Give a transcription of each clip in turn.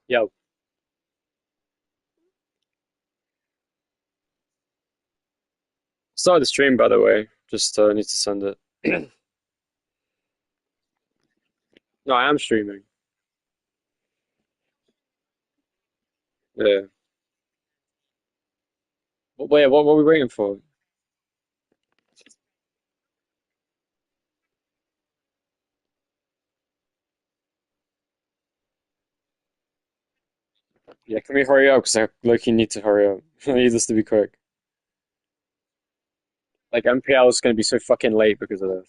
Yo, started the stream by the way. Just need to send it. No, I am streaming. Yeah. Wait, what were we waiting for? Yeah, can we hurry up? Because I like you need to hurry up. I need this to be quick. Like MPL is gonna be so fucking late because of this.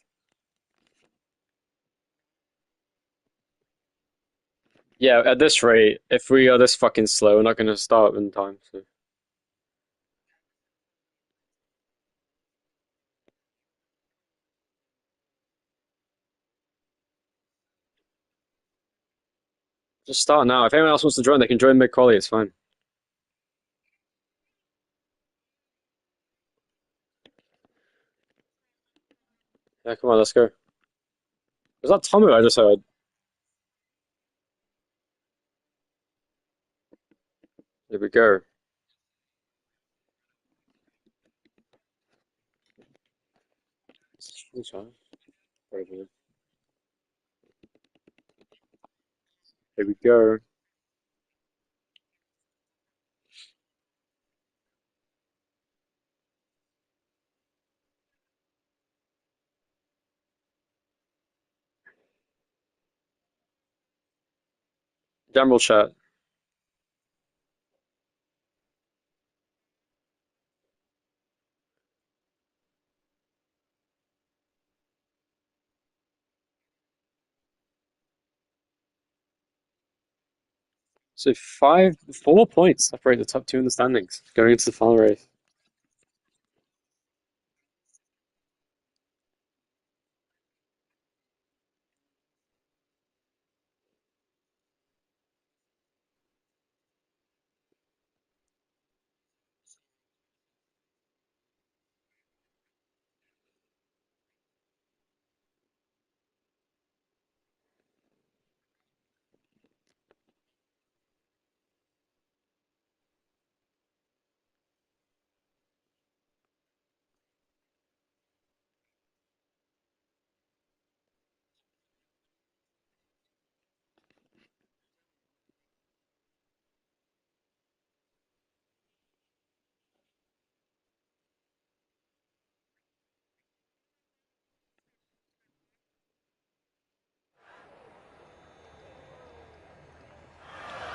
Yeah, at this rate, if we are this fucking slow, we're not gonna start in time. So just start now. If anyone else wants to join, they can join mid-quali. It's fine. Yeah, come on, let's go. Was that Tomu I just heard? Here we go. It's fine. Here we go. General chat. So 4 points separate the top two in the standings going into the final race.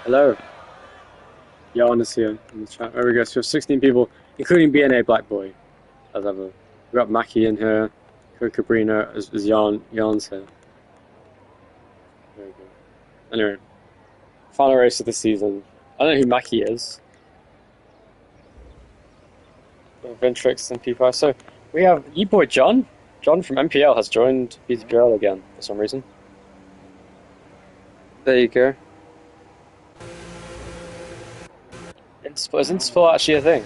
Hello, Jan is here in the chat. There we go. So we have 16 people, including BNA Black Boy, as ever. We got Mackie in here. Cabrina is Jan. Jan's here. There we go. Anyway, final race of the season. I don't know who Mackie is. Ventrix and P5. So we have you boy John. John from MPL has joined PTPRL again for some reason. There you go. Is Intersport actually a thing?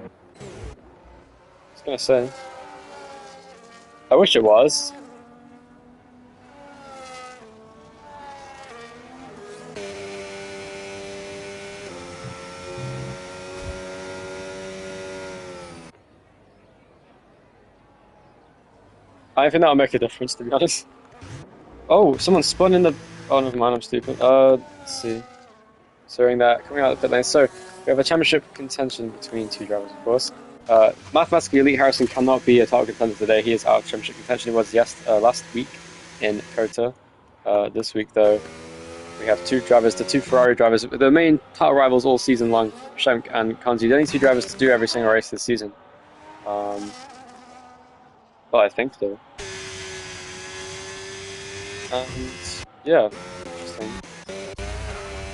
I was gonna say. I wish it was. I think that'll make a difference, to be honest. Oh, someone spun in the. Oh, never mind, I'm stupid. Let's see. Sorting that, coming out of the pit lane. So, we have a championship contention between two drivers, of course. Mathematically, Elite Harrison cannot be a title contender today. He is out of championship contention. He was last week in Kota. This week, though, we have two drivers, the two Ferrari drivers, the main title rivals all season long, Shank and Kanji. The only two drivers to do every single race this season. Well, I think so. And yeah, interesting.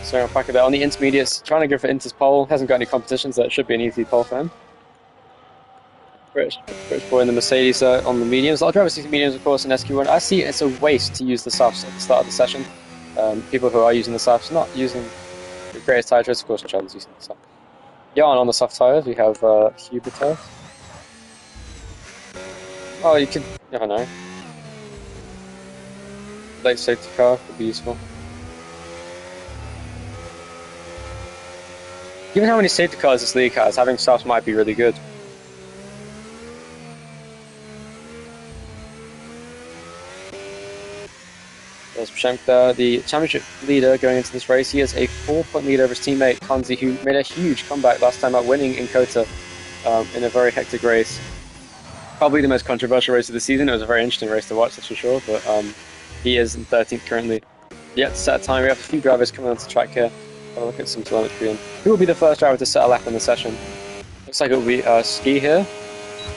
So I'll pack it there. On the intermediates, trying to go for Inter's pole. Hasn't got any competitions, so it should be an easy pole for him. British boy in the Mercedes on the mediums. I'll drive the mediums, of course, in SQ1. I see it's a waste to use the softs at the start of the session. People who are using the softs, not using the greatest tire choice, of course, Charles using the soft. Yeah, and on the soft tires, we have Hubertus. Oh, you could, I don't know. Late safety car could be useful. Given how many safety cars this league has, having softs might be really good. There's Pshenk there, the championship leader going into this race. He is a 4-point lead over his teammate Kanzi, who made a huge comeback last time out, winning in Kota in a very hectic race. Probably the most controversial race of the season. It was a very interesting race to watch, that's for sure, but he is in 13th currently. Yet to set a time, we have a few drivers coming onto the track here. Have a look at some telemetry. And who will be the first driver to set a lap in the session? Looks like it will be Ski here.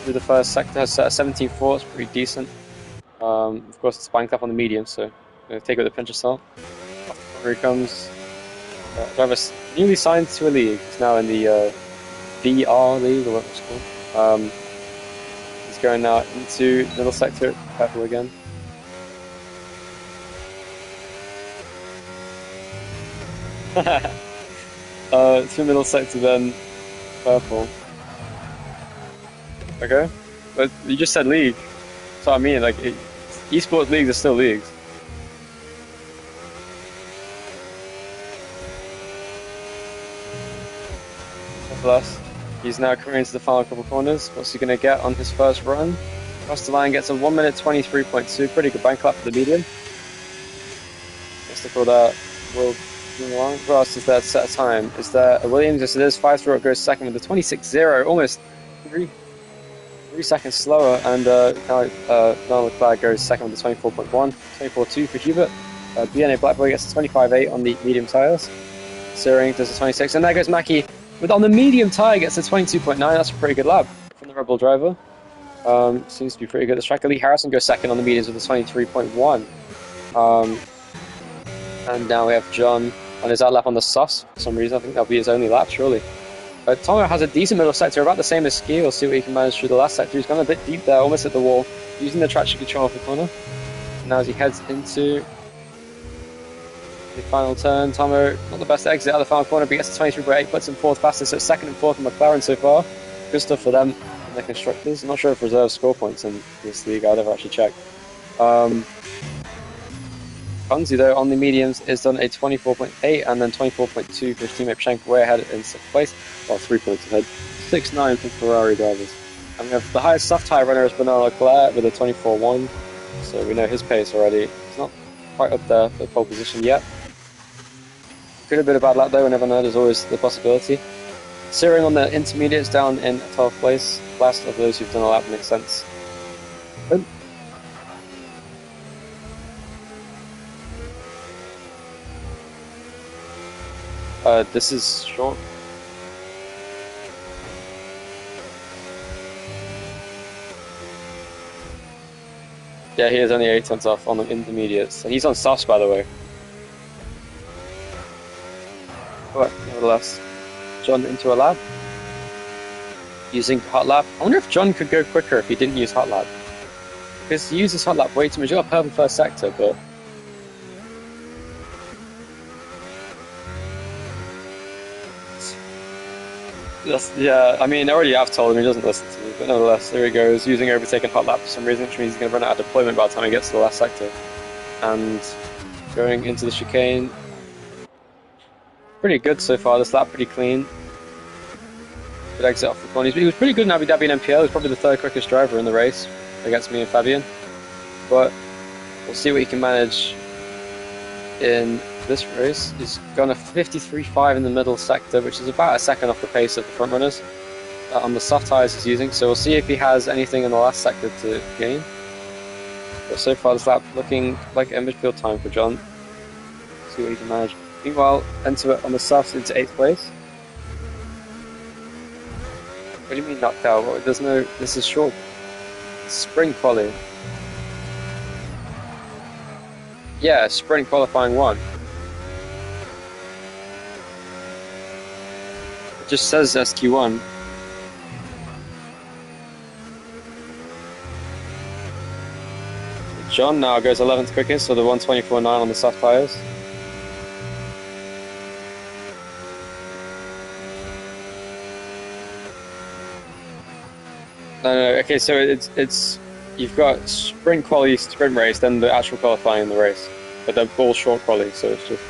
Through the first sector, has set a 17.4, it's pretty decent. Of course, it's banked up on the medium, so take it with a pinch of salt. Here he comes. Driver newly signed to a league. He's now in the VR league, or whatever it's called. He's going now into middle sector, purple again. To middle sector then, purple. Okay, but you just said league. So I mean, like, esports leagues are still leagues. Plus, he's now coming into the final couple corners. What's he going to get on his first run? Across the line, gets a 1 minute 23.2. Pretty good bank clap for the medium. Let's look for that. Will along. What else is there to set a time? Is there a Williams? Yes, it is. 5-0 goes second with a 26.0, almost 3 seconds slower. And now Leclerc goes second with a 24.1, 24.2 for Hubert. BNA Blackboy gets a 25.8 on the medium tyres. Searing does a 26, and there goes Mackie. But on the medium tyre gets a 22.9, that's a pretty good lap from the Red Bull driver. Seems to be pretty good. The track. Lee Harrison goes second on the mediums with a 23.1. And now we have John on his out lap on the softs for some reason. I think that'll be his only lap, surely. Tomo has a decent middle sector, about the same as Ski. We'll see what he can manage through the last sector. He's gone a bit deep there, almost at the wall, using the traction control off the corner. And now as he heads into the final turn, Tomo, not the best exit out of the final corner, but he gets to 23.8, puts him fourth fastest, so second and fourth in McLaren so far. Good stuff for them and their constructors. I'm not sure if reserves score points in this league, I'll never actually check. Kanzi, though, on the mediums is done a 24.8 and then 24.2 for his teammate Pshenk, way ahead in 6th place. Well, 3 points ahead. 6.9 for Ferrari drivers. And we have the highest soft tyre runner is Bernard Leclerc with a 24.1, so we know his pace already. He's not quite up there for pole position yet. Could have been a bad lap though, we never know, there's always the possibility. Searing on the intermediates down in 12th place. Last of those who've done a lap makes sense. This is short. Yeah, he is only 8 tenths off on the intermediates. He's on softs, by the way. But nevertheless, John into a lap. Using hot lap. I wonder if John could go quicker if he didn't use hot lap. Because he uses hot lap way too much. He got purple first sector, but yeah, I mean, already I've told him he doesn't listen to me, but nevertheless, there he goes, using overtaken hot lap for some reason, which means he's going to run out of deployment by the time he gets to the last sector. And going into the chicane, pretty good so far, this lap pretty clean. Good exit off the corner. He was pretty good in Abu Dhabi and MPL, he's probably the 3rd quickest driver in the race against me and Fabian. But we'll see what he can manage in this race. He's gone a 53.5 in the middle sector, which is about a second off the pace of the front runners on the soft tyres he's using, so we'll see if he has anything in the last sector to gain. But so far this lap looking like a midfield time for John. See what he can manage. Meanwhile, enter it on the softs into 8th place. What do you mean knocked out? Well, there's no, this is short. Spring quali. Yeah, sprint qualifying 1. It just says SQ1. John now goes 11th quickest, so the 124.9 on the soft tyres. No, okay, so it's you've got sprint quali, sprint race, then the actual qualifying in the race, but they're all short quali, so it's just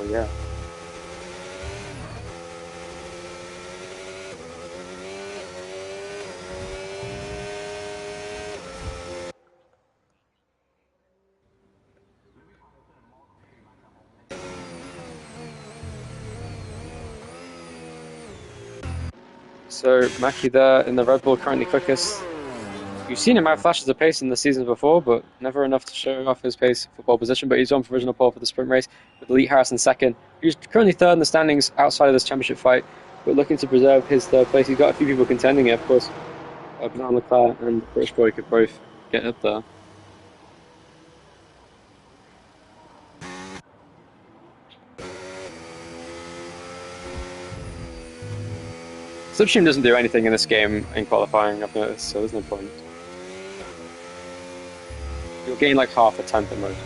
yeah. So Mackie there in the Red Bull, currently quickest. You've seen him have flashes of pace in the seasons before, but never enough to show off his pace for pole position. But he's on provisional pole for the sprint race with Lee Harrison second. He's currently third in the standings outside of this championship fight, but looking to preserve his third place. He's got a few people contending here, of course. Bernard Leclerc and British Boy could both get up there. Slipstream doesn't do anything in this game in qualifying, I've noticed, so there's no point. You'll gain like half a tenth at most.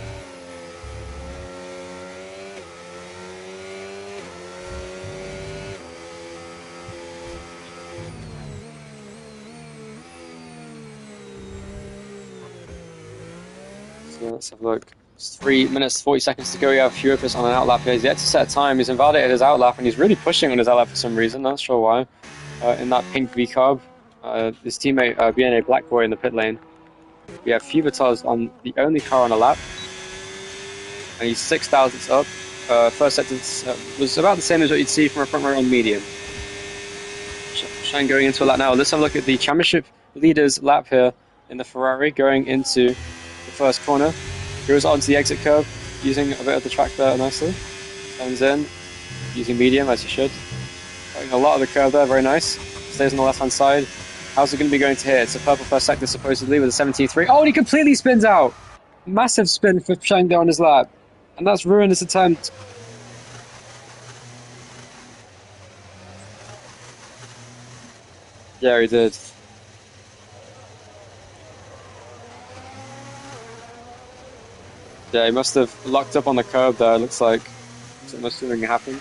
So let's have a look. It's 3 minutes 40 seconds to go. We have Furious on an outlap here. He's yet to set time. He's invalidated his outlap and he's really pushing on his outlap for some reason. Not sure why. In that pink V-carb, his teammate BNA Blackboy in the pit lane. We have Fubertaz on the only car on a lap, and he's 6 thousandths up. First sector was about the same as what you'd see from a front row on medium. Shane going into a lap now. Let's have a look at the championship leaders lap here in the Ferrari going into the first corner. Goes onto the exit curve using a bit of the track there nicely. Turns in using medium as he should. Getting a lot of the curve there, very nice. Stays on the left hand side. How's it going to be going to here? It's a purple first sector supposedly with a 17.3. Oh, and he completely spins out! Massive spin for Shang there on his lap. And that's ruined his attempt. Yeah, he did. Yeah, he must have locked up on the curb there, it looks like. So it must have something happened.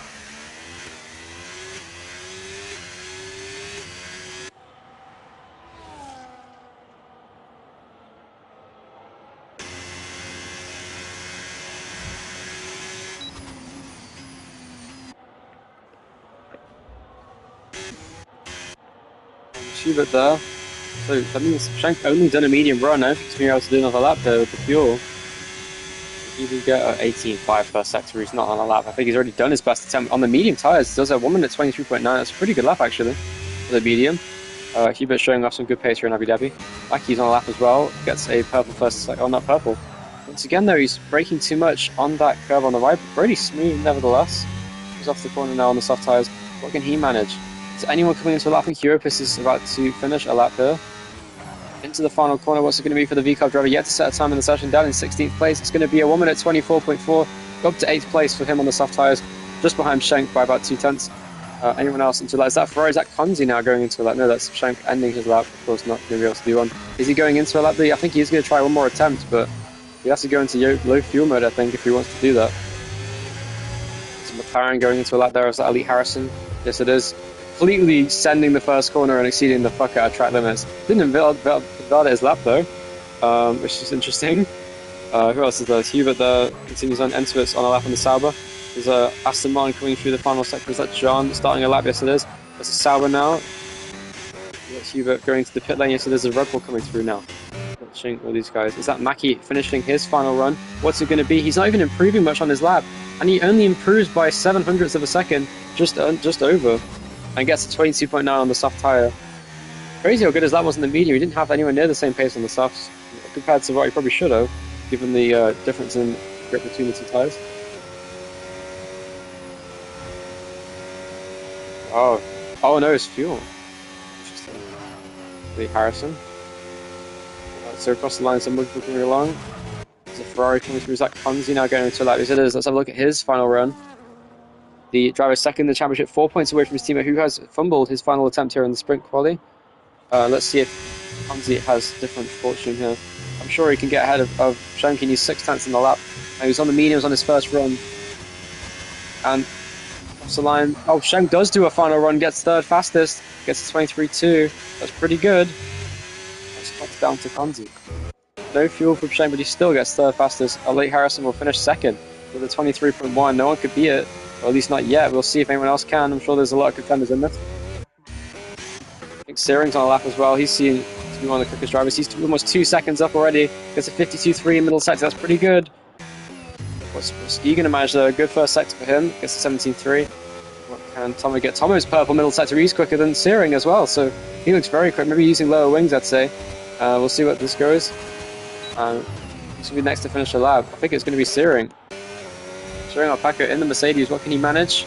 Schubert there. So that means Shank only done a medium run. I don't think he's been able to do another lap there with the fuel. He did get an 18.5 first sector. He's not on a lap. I think he's already done his best attempt on the medium tyres. Does a 1 minute 23.9. That's a pretty good lap actually for the medium. Hubert showing off some good pace here in Abu Dhabi. Mackey's on a lap as well. Gets a purple first sector. Oh, not purple. Once again though, he's braking too much on that curve on the right, but pretty smooth nevertheless. He's off the corner now on the soft tyres. What can he manage? Is anyone coming into a lap? I think Europus is about to finish a lap here. Into the final corner, what's it going to be for the V-Carb driver? Yet to set a time in the session, down in 16th place. It's going to be a 1 minute 24.4. Go up to 8th place for him on the soft tyres, just behind Schenk by about 2 tenths. Anyone else into that? Is that Ferrari? Is that Konzi now going into a lap? No, that's Schenk ending his lap. Of course, not going to be able to do one. Is he going into a lap? I think he's going to try one more attempt, but he has to go into low fuel mode, I think, if he wants to do that. So McLaren going into a lap there. Is that Elite Harrison? Yes, it is. Completely sending the first corner and exceeding the fuck out of track limits. Didn't invalidate his lap though, which is interesting. Who else is there? Hubert there continues on. Entwitz on a lap on the Sauber. There's Aston Martin coming through the final sector. Is that John starting a lap? Yes, it is. There's a Sauber now. That's Hubert going to the pit lane. Yes, there's a Red Bull coming through now. Watching all these guys. Is that Mackie finishing his final run? What's it going to be? He's not even improving much on his lap, and he only improves by 700ths of a second, just over. And gets a 22.9 on the soft tyre. Crazy how good his lap was in the medium. He didn't have anywhere near the same pace on the softs compared to what he probably should have, given the difference in grip between the two tyres. Oh no, it's fuel. Interesting. Lee Harrison. So across the line, someone moving along. There's a Ferrari coming through. Is that Konzi now going into a lap? Yes, it is. Let's have a look at his final run. The driver second in the championship, 4 points away from his teammate who has fumbled his final attempt here in the sprint quali. Let's see if Konzi has different fortune here. I'm sure he can get ahead of Shank. He needs 6 tenths in the lap. He was on the mediums on his first run. And off the line. Oh, Shank does do a final run, gets third fastest, gets a 23.2. That's pretty good. That's down to Konzi. No fuel from Shank, but he still gets third fastest. Elite Harrison will finish second. with a 23.1. No one could beat it, or at least not yet. We'll see if anyone else can. I'm sure there's a lot of contenders in this. I think Searing's on a lap as well. He's seen to be one of the quickest drivers. He's almost 2 seconds up already. Gets a 52.3 in middle sector. That's pretty good. What's Egan to manage though? Good first sector for him. Gets a 17.3. What can Tomo get? Tomo's purple middle sector. He's quicker than Searing as well, so he looks very quick. Maybe using lower wings, I'd say. We'll see what this goes. This will be next to finish the lap. I think it's going to be Searing. Searing Alpaca in the Mercedes. What can he manage?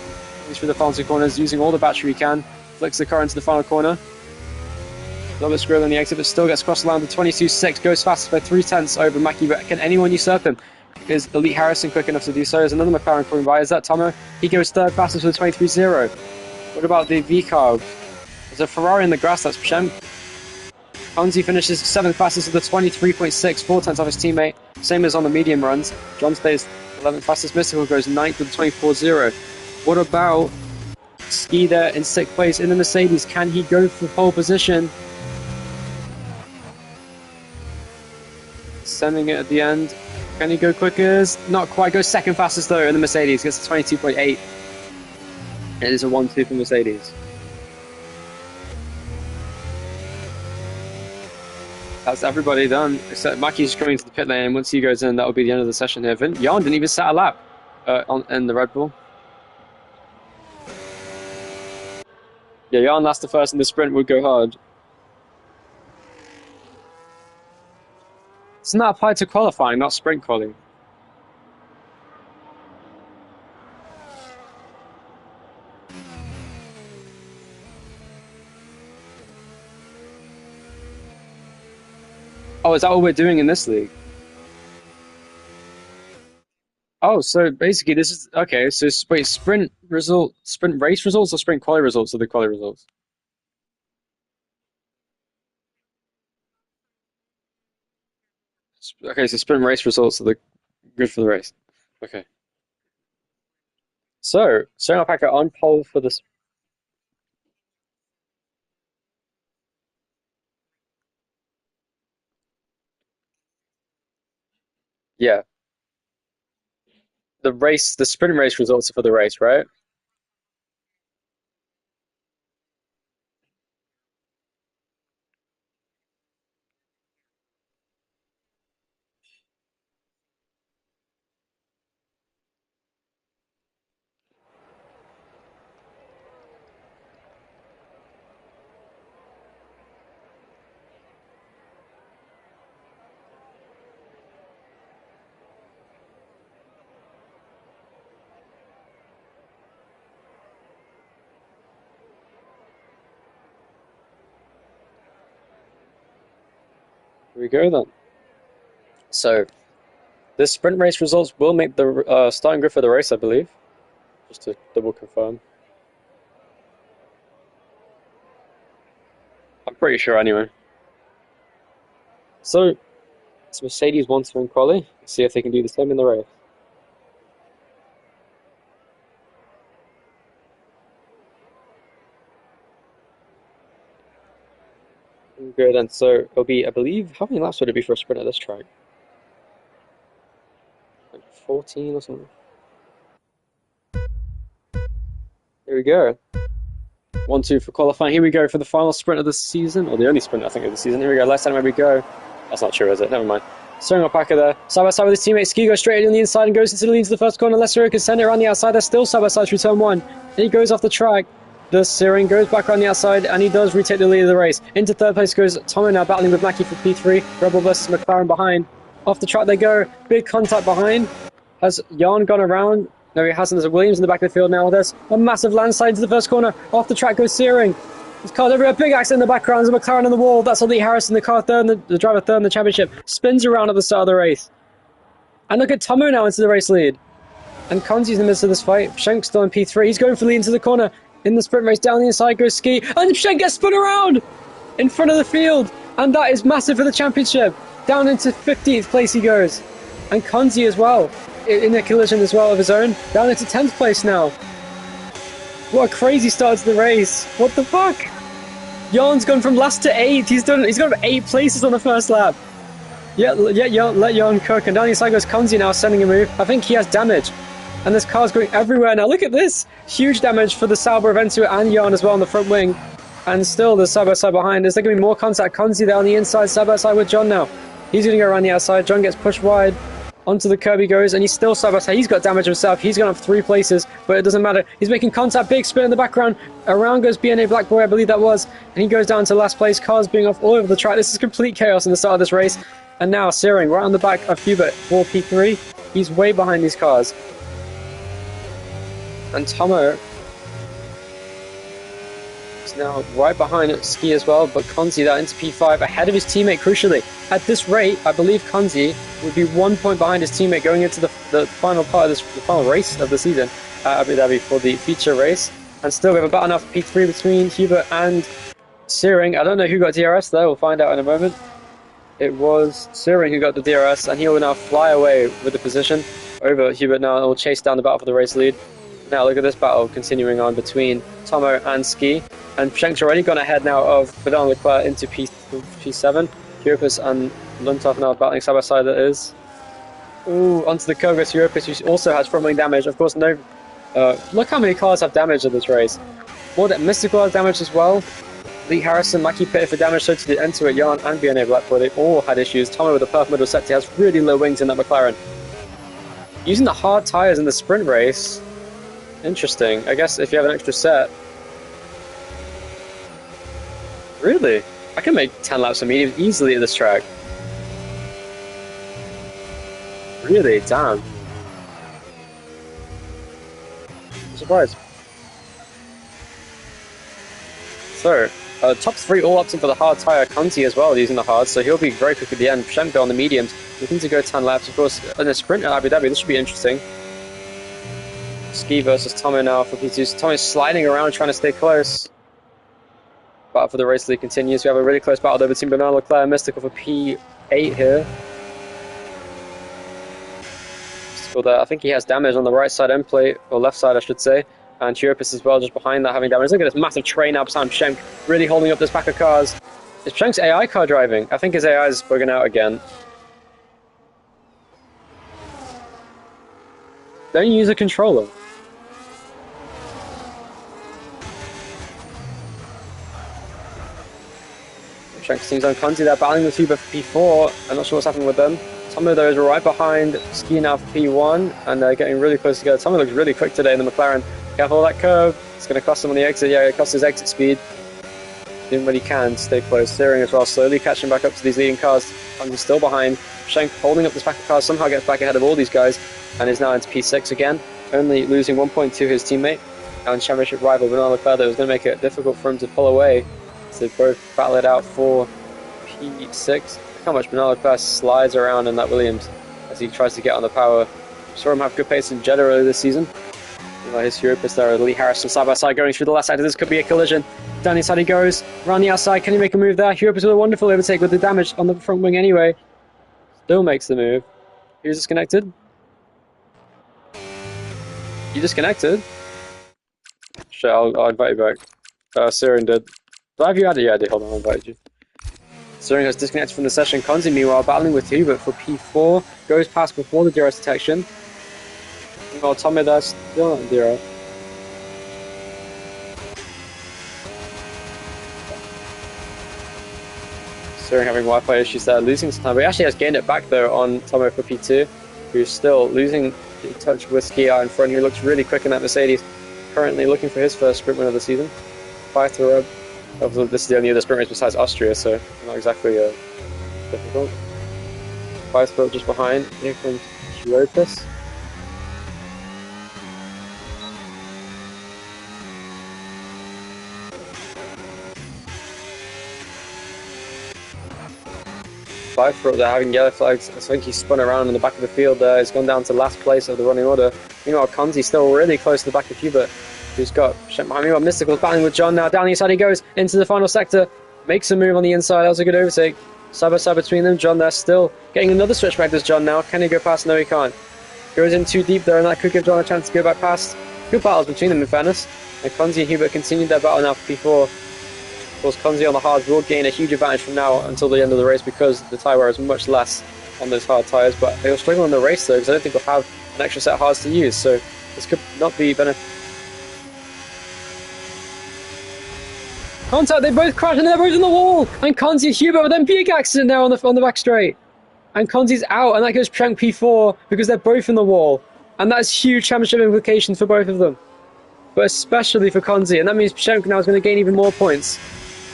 He's through the final 2 corners, using all the battery he can. Flicks the car into the final corner. A little bit screwed on the exit, but still gets crossed around the 22.6. Goes fastest by 0.3 over Mackie, but can anyone usurp him? Is Elite Harrison quick enough to do so? There's another McLaren coming by. Is that Tomo? He goes third fastest with a 23.0. What about the V-Carb? There's a Ferrari in the grass. That's Pshem. Ponzi finishes 7th fastest with a 23.6, 4 tenths off his teammate. Same as on the medium runs. John stays 11th fastest. Mystical goes 9th with a 24.0. What about Ski there in 6th place in the Mercedes? Can he go for pole position? Sending it at the end. Can he go quickest? Not quite. Goes 2nd fastest though in the Mercedes. Gets a 22.8. It is a 1-2 for Mercedes. That's everybody done, except Mackie's coming to the pit lane. Once he goes in, that will be the end of the session here. Jan didn't even set a lap in the Red Bull. Yeah, Jan last the first in the sprint would go hard. It's not applied to qualifying, not sprint qualifying. Oh, is that what we're doing in this league? Oh, so basically this is okay. So wait, sprint race results, or sprint quali results, or the quali results? Okay, so sprint race results are the good for the race. Okay. So Alpaca on pole for this. Yeah, the sprint race results are for the race, right? Here we go then. So the sprint race results will make the starting grid for the race, I believe. Just to double confirm. I'm pretty sure anyway. So it's Mercedes 1-2 in quali. Let's see if they can do the same in the race. Good, and so it'll be, I believe, how many laps would it be for a sprint at this track? Like 14 or something. Here we go. 1-2 for qualifying. Here we go for the final sprint of the season, or the only sprint I think of the season. Here we go. Last time where we go. That's not true, is it? Never mind. Steering Alpaca there. Side by side with his teammate. Ski goes straight in the inside and goes into the lead to the first corner. Lessero can send it around the outside. They're still side by side through turn 1. And he goes off the track. The Searing goes back around the outside, and he does retake the lead of the race. Into third place goes Tomo, now battling with Mackie for P3. Rebel versus McLaren behind. Off the track they go. Big contact behind. Has Jan gone around? No, he hasn't. There's a Williams in the back of the field now. There's a massive landslide into the first corner. Off the track goes Searing. There's cars everywhere. Big accident in the background. There's a McLaren on the wall. That's Elite Harrison, the car third, the driver third in the championship. Spins around at the start of the race. And look at Tomo now into the race lead. And Konzi's in the midst of this fight. Shank's still in P3. He's going for lead into the corner. In the sprint race, down the inside goes Ski. And Shank gets spun around in front of the field. And that is massive for the championship. Down into 15th place he goes. And Konzi as well. In a collision as well of his own. Down into 10th place now. What a crazy start to the race. What the fuck? Jan's gone from last to 8th. He's gone 8 places on the first lap. Yeah, let Jan cook. And down the inside goes Konzi now, sending a move. I think he has damage. And this car's going everywhere now. Look at this. Huge damage for the Sauber, Ventura, and Jan as well on the front wing. And still the side-by-side behind. Is there going to be more contact? Konzi there on the inside, side-by-side with John now. He's going to go around the outside. John gets pushed wide. Onto the curb he goes, and he's still side-by-side. He's got damage himself. He's gone up 3 places, but it doesn't matter. He's making contact. Big spin in the background. Around goes BNA Black Boy, I believe that was. And he goes down to last place. Cars being off all over the track. This is complete chaos in the start of this race. And now Searing right on the back of Hubert for P3. He's way behind these cars. And Tomo is now right behind Ski as well, but Konzi that into P5 ahead of his teammate crucially. At this rate, I believe Konzi would be 1 point behind his teammate going into the final part of this, the final race of the season at Abu Dhabi for the feature race. And still we have a battle now for P3 between Hubert and Searing. I don't know who got DRS there, we'll find out in a moment. It was Searing who got the DRS, and he will now fly away with the position over Hubert now and will chase down the battle for the race lead. Now look at this battle continuing on between Tomo and Ski. And Schenk's already gone ahead now of Bernard Leclerc into P7. Europus and Luntov now battling side by side, that is. Ooh, onto the curve goes Europus, who also has front wing damage. Of course, no. Look how many cars have damage in this race. More that Mystical has damage as well. Lee Harrison, Mackie pitted for damage, so did Enter at Yarn and BNA Blackpool. They all had issues. Tomo with the perfect middle sector has really low wings in that McLaren. Using the hard tyres in the sprint race. Interesting. I guess if you have an extra set. Really? I can make 10 laps of mediums easily at this track. Really? Damn. I'm surprised. So, top 3 all opting for the hard tyre. Conti as well using the hard, so he'll be very quick at the end. Shemko on the mediums, looking to go 10 laps. Of course, in a sprint at Abu Dhabi, this should be interesting. Ski versus Tomo now for P2. Tomo's sliding around trying to stay close. Battle for the race lead continues. We have a really close battle there between Bernard Leclerc and Mystical for P8 here. Mystical there, I think he has damage on the right side end plate, or left side I should say. And Chiropis as well, just behind that, having damage. Look at this massive train now behind Schenk, really holding up this pack of cars. Is Schenk's AI car driving? I think his AI is bugging out again. Don't use a controller. Schenk's team's on Conti there, battling with Huber for P4. I'm not sure what's happening with them. Tomo though is right behind Ski now for P1, and they're getting really close together. Tomo looks really quick today in the McLaren. Careful of that curve. It's going to cost him on the exit. Yeah, it costs his exit speed. Doing what he can, stay close. Steering as well, slowly catching back up to these leading cars. Conti's still behind. Schenk holding up this pack of cars, somehow gets back ahead of all these guys, and is now into P6 again, only losing 1 point to his teammate. And championship rival Bernard Leclerc was going to make it difficult for him to pull away. So they both battle it out for P6. Look how much Bernard Leclerc slides around in that Williams as he tries to get on the power. Saw him have good pace in Jeddah earlier this season. His Europus there, Lee Harrison side by side going through the left side. This could be a collision. Down the inside he goes, around the outside. Can he make a move there? Europus with a wonderful overtake with the damage on the front wing anyway. Still makes the move. He's disconnected. You disconnected? Sure, I'll invite you back. Siren did. Did I have you added? Yeah, I did. Hold on, I'll invite you. Siren has disconnected from the session. Konzi, meanwhile, battling with Hubert for P4. Goes past before the DRS detection. Well, Tommy, that's still not zero. Siren having Wi-Fi issues there, losing some time. But he actually has gained it back though on Tomo for P2, who's still losing touch with Ski out in front, who looks really quick in that Mercedes. Currently looking for his first sprint win of the season. 5 to rub. Obviously, this is the only other sprint race besides Austria, so not exactly difficult. 5 to rub just behind. Here comes Chiropis. They're having yellow flags. I think he spun around in the back of the field there. He's gone down to last place of the running order. Meanwhile, Konzi's still really close to the back of Hubert, who's got Schenk behind. Meanwhile, Mystical's battling with John now. Down the inside he goes into the final sector. Makes a move on the inside. That was a good overtake. Side by side between them. John there still getting another switchback. Does John now? Can he go past? No, he can't. Goes in too deep there, and that could give John a chance to go back past. Good battles between them, in fairness. And Konzi and Hubert continued their battle now for P4. course, Konzi on the hards will gain a huge advantage from now until the end of the race because the tyre wear is much less on those hard tyres. But they'll struggle in the race though because I don't think they'll have an extra set of hards to use. So this could not be beneficial. Contact! They both crashed and they're both in the wall. And Konzi and Hubert with them big accident there on the back straight. And Konzi's out, and that gives Psheng P4 because they're both in the wall. And that's huge championship implications for both of them. But especially for Konzi. And that means Psheng now is going to gain even more points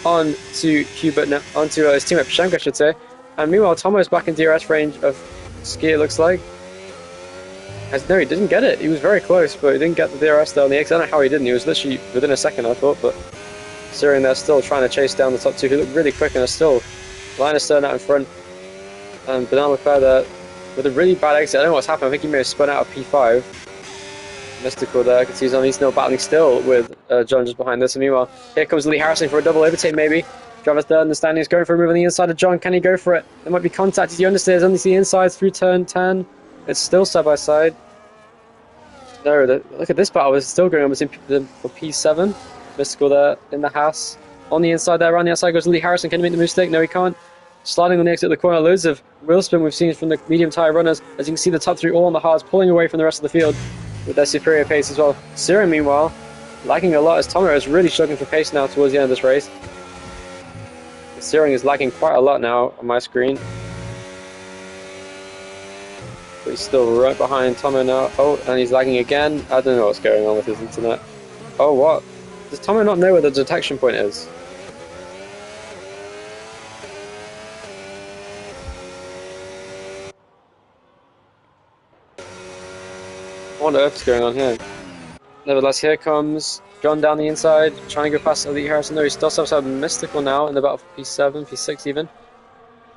onto Hubert, onto his teammate Psheng, I should say. And meanwhile, Tomo's back in DRS range of ski, it looks like. No, he didn't get it. He was very close, but he didn't get the DRS there on the X. I don't know how he didn't. He was literally within a second, I thought. But Syrian there still trying to chase down the top two, who look really quick and are still line of stern out in front. And Bernard Leclerc there with a really bad exit. I don't know what's happened. I think he may have spun out of P5. Mystical there. I can see he's still battling still with John just behind this. And meanwhile, here comes Lee Harrison for a double overtake maybe. Travis third in the standings, going for a move on the inside of John. Can he go for it? There might be contact as he understeers, only see the inside through turn 10. It's still side by side. No, look at this battle. It's still going on between for P7. Mystical there in the house. On the inside there, around the outside goes Lee Harrison. Can he make the mistake? No, he can't. Sliding on the exit of the corner, loads of wheel spin we've seen from the medium tyre runners. As you can see, the top three all on the hards, pulling away from the rest of the field with their superior pace as well. Syrian, meanwhile, lagging a lot as Tomo is really struggling for pace now towards the end of this race. Syrian is lagging quite a lot now on my screen. But he's still right behind Tomo now. Oh, and he's lagging again. I don't know what's going on with his internet. Oh, what? Does Tomo not know where the detection point is? What on earth is going on here? Nevertheless, here comes John down the inside, trying to go past Elite Harrison. No, he still has Mystical now in the battle for P7, P6 even.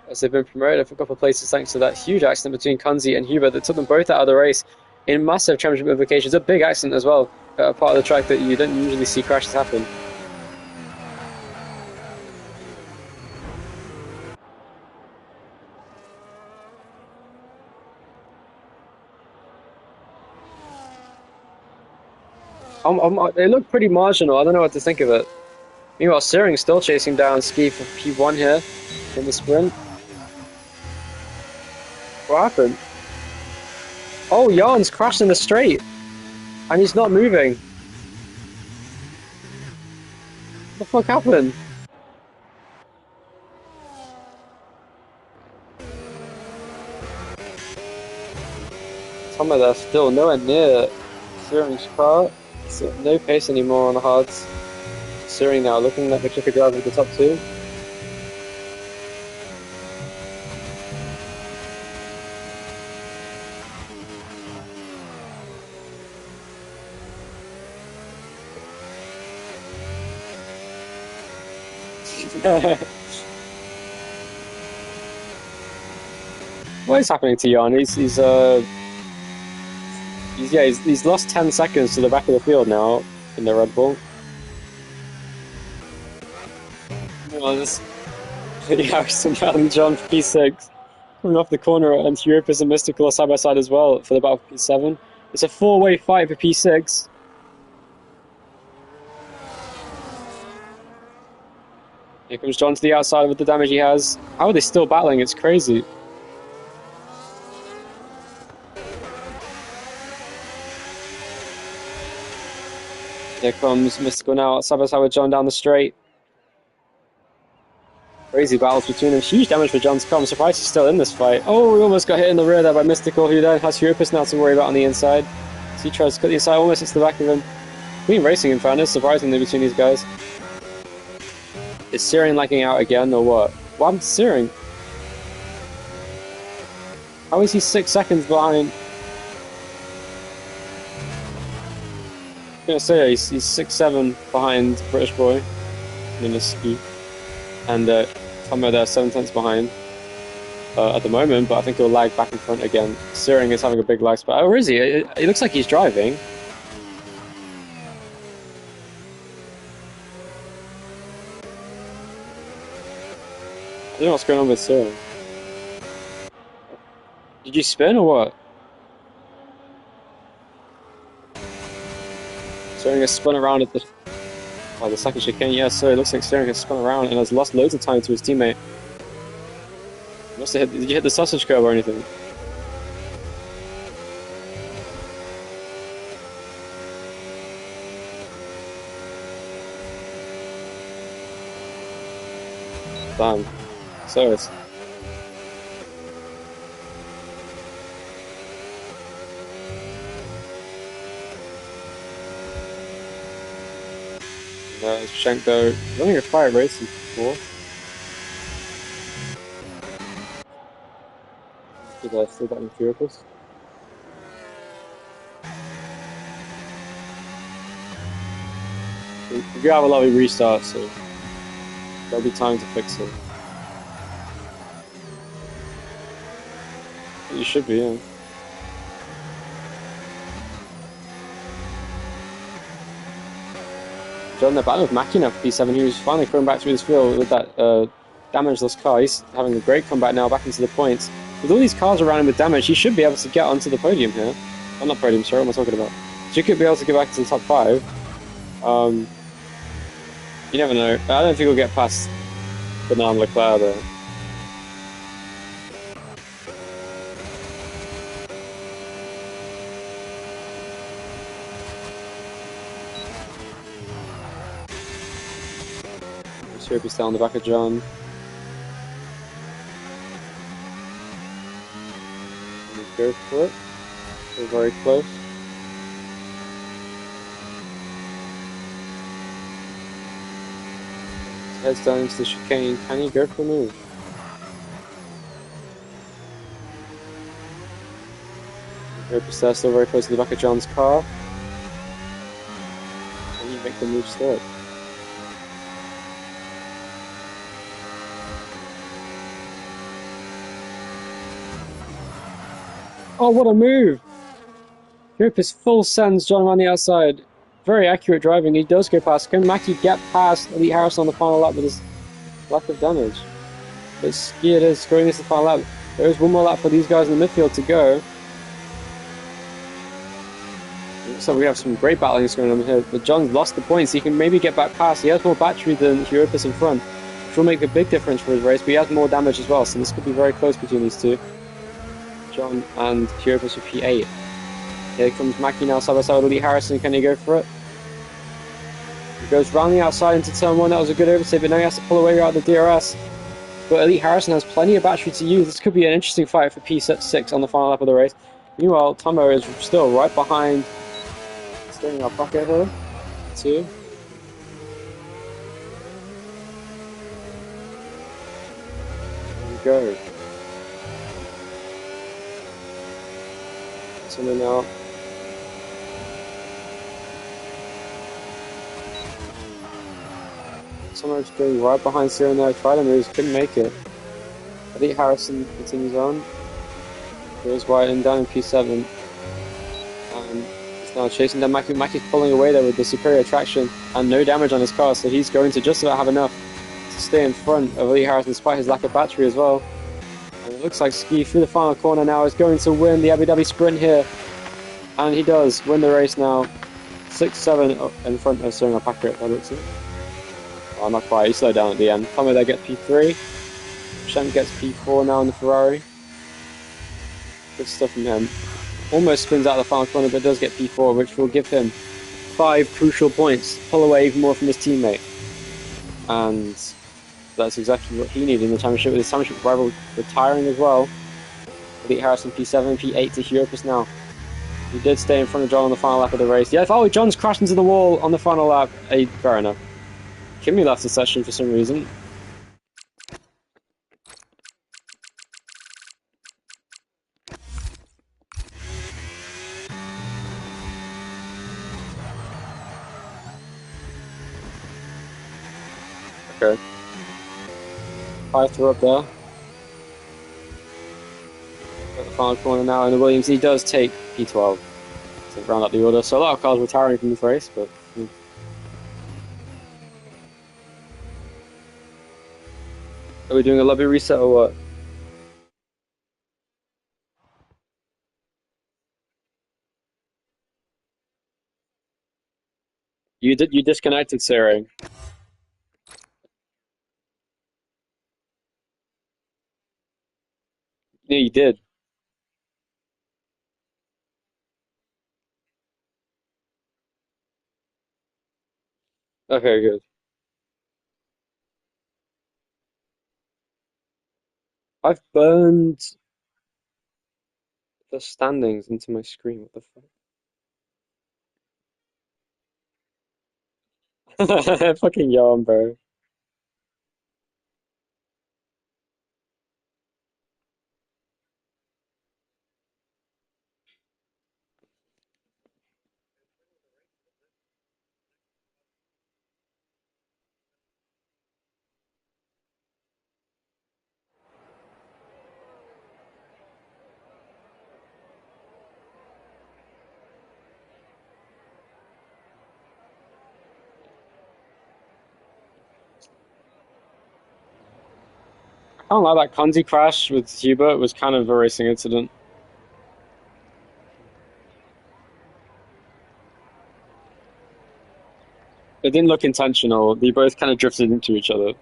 As they've been promoted a couple of places thanks to that huge accident between Konzi and Hubert that took them both out of the race in massive championship implications. A big accident as well, a part of the track that you don't usually see crashes happen. They look pretty marginal. I don't know what to think of it. Meanwhile, Searing's still chasing down Ski for P1 here in the sprint. What happened? Oh, Jan's crashed in the straight. And he's not moving. What the fuck happened? Tomo there still nowhere near Searing's car. So no pace anymore on the hards. Searing now looking like the quicker driver with the top two. What is happening to Jan? He's lost 10 seconds to the back of the field now in the Red Bull. Well, this Harrison and John for P6 coming off the corner, and Europus and Mystical are side by side as well for the battle for P7. It's a four-way fight for P6. Here comes John to the outside with the damage he has. How are they still battling? It's crazy. Here comes Mystical now, side by side with John down the straight. Crazy battles between them. Huge damage for John's car. I'm surprised he's still in this fight. Oh, we almost got hit in the rear there by Mystical, who then has Europus now to worry about on the inside. So he tries to cut the inside, almost hits the back of him. Clean racing in fairness, surprisingly, between these guys. Is Searing lagging out again, or what? What happened to Searing? How is he 6 seconds behind? I'm gonna say he's 6-7 behind British Boy in the ski, and Tomo there 7 tenths behind at the moment, but I think he'll lag back in front again. Searing is having a big lag spot. Or is he? It looks like he's driving. I don't know what's going on with Searing. Did you spin or what? Searing has spun around at the... Oh, the second chicane, yeah, so it looks like Sterling has spun around and has lost loads of time to his teammate. Must have hit, did you hit the sausage curve or anything? Damn. So it's... Shevchenko running a quiet race before. Did I still got in Furious? We do have a lovely restart, so there'll be time to fix it. You should be, yeah. John, they're battling with Mackie now for P7. He was finally coming back through this field with that damageless car. He's having a great comeback now back into the points. With all these cars around him with damage, he should be able to get onto the podium here. Oh, not podium, sorry, what am I talking about? So he could be able to get back to the top 5. You never know. I don't think we'll get past Bernard Leclerc though. Let's hope he's down the back of John. Go for it. We're very close. Heads down into the chicane. Can he go for a move? Still very close to the back of John's car. Can he make the move still? Oh, what a move! Cooper's full sends John around the outside. Very accurate driving. He does go past. Can Mackie get past Elite Harrison on the final lap with his lack of damage? But Ski it is going into the final lap. There is one more lap for these guys in the midfield to go. So we have some great battling going on here. But John's lost the points. He can maybe get back past. He has more battery than Europus in front, which will make a big difference for his race. But he has more damage as well. So this could be very close between these two. John and Europus with P8. Here comes Mackie now side by side with Elite Harrison. Can he go for it? He goes round the outside into turn 1. That was a good overtake, but now he has to pull away out of the DRS. But Elite Harrison has plenty of battery to use. This could be an interesting fight for P6 on the final lap of the race. Meanwhile, Tomo is still right behind. Steering our pocket here. 2. There we go. Someone now. Someone's going right behind Cyril there. Tried to move, couldn't make it. Elite Harrison continues on. Goes wide and down in P7. And he's now chasing down Mackie. Mackie's pulling away there with the superior traction and no damage on his car, so he's going to just about have enough to stay in front of Elite Harrison despite his lack of battery as well. And it looks like Ski through the final corner now is going to win the Abu Dhabi sprint here. And he does win the race now. 6-7 in front of Cyril Packard, that looks it. Oh, not quite, he slowed down at the end. Tomo there gets P3. Shem gets P4 now in the Ferrari. Good stuff from him. Almost spins out of the final corner, but does get P4, which will give him 5 crucial points. Pull away even more from his teammate. And that's exactly what he needed in the championship, with his championship rival retiring as well. Elite Harrison P7, P8 to Europus now. He did stay in front of John on the final lap of the race. Yeah, oh, John's crashed into the wall on the final lap. Fair enough. Kimi left the session for some reason. Okay. 5 up there. At the final corner now, and the Williams, he does take P12 to round up the order. So a lot of cars retiring from this race, but... Are we doing a lobby reset or what? You disconnected, Sarah. Yeah, you did. Okay, good. I've burned the standings into my screen. What the fuck? Fucking yawn, bro. I don't like that Conti crash with Hubert. It was kind of a racing incident. It didn't look intentional. They both kind of drifted into each other.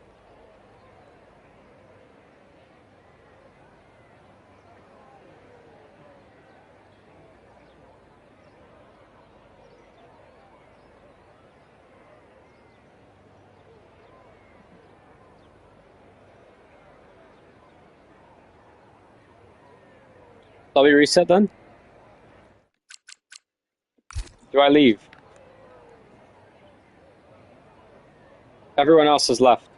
Shall we reset then? Do I leave? Everyone else has left.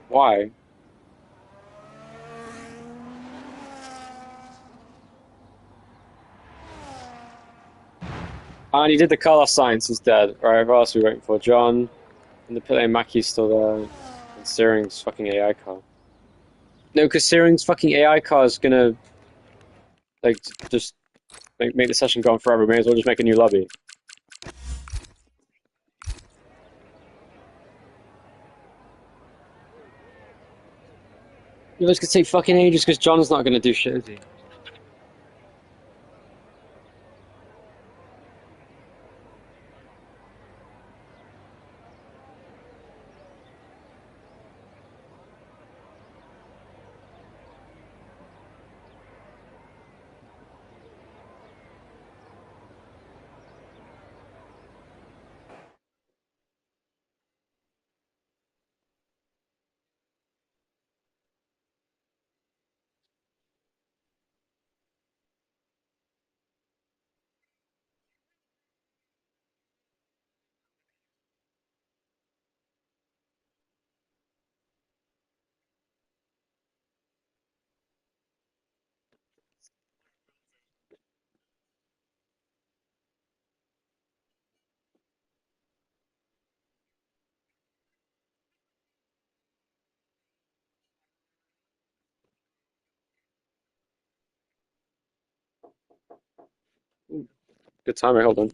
Why? And he did the Carlos Sainz instead. Right, what else are we waiting for? John and the pit lane Mackey's still there. And Searing's fucking AI car. No, because Searing's fucking AI car is gonna like just make the session go on forever. May as well just make a new lobby. You know, it's gonna take fucking ages because John's not gonna do shit, is he? Good timing, hold on.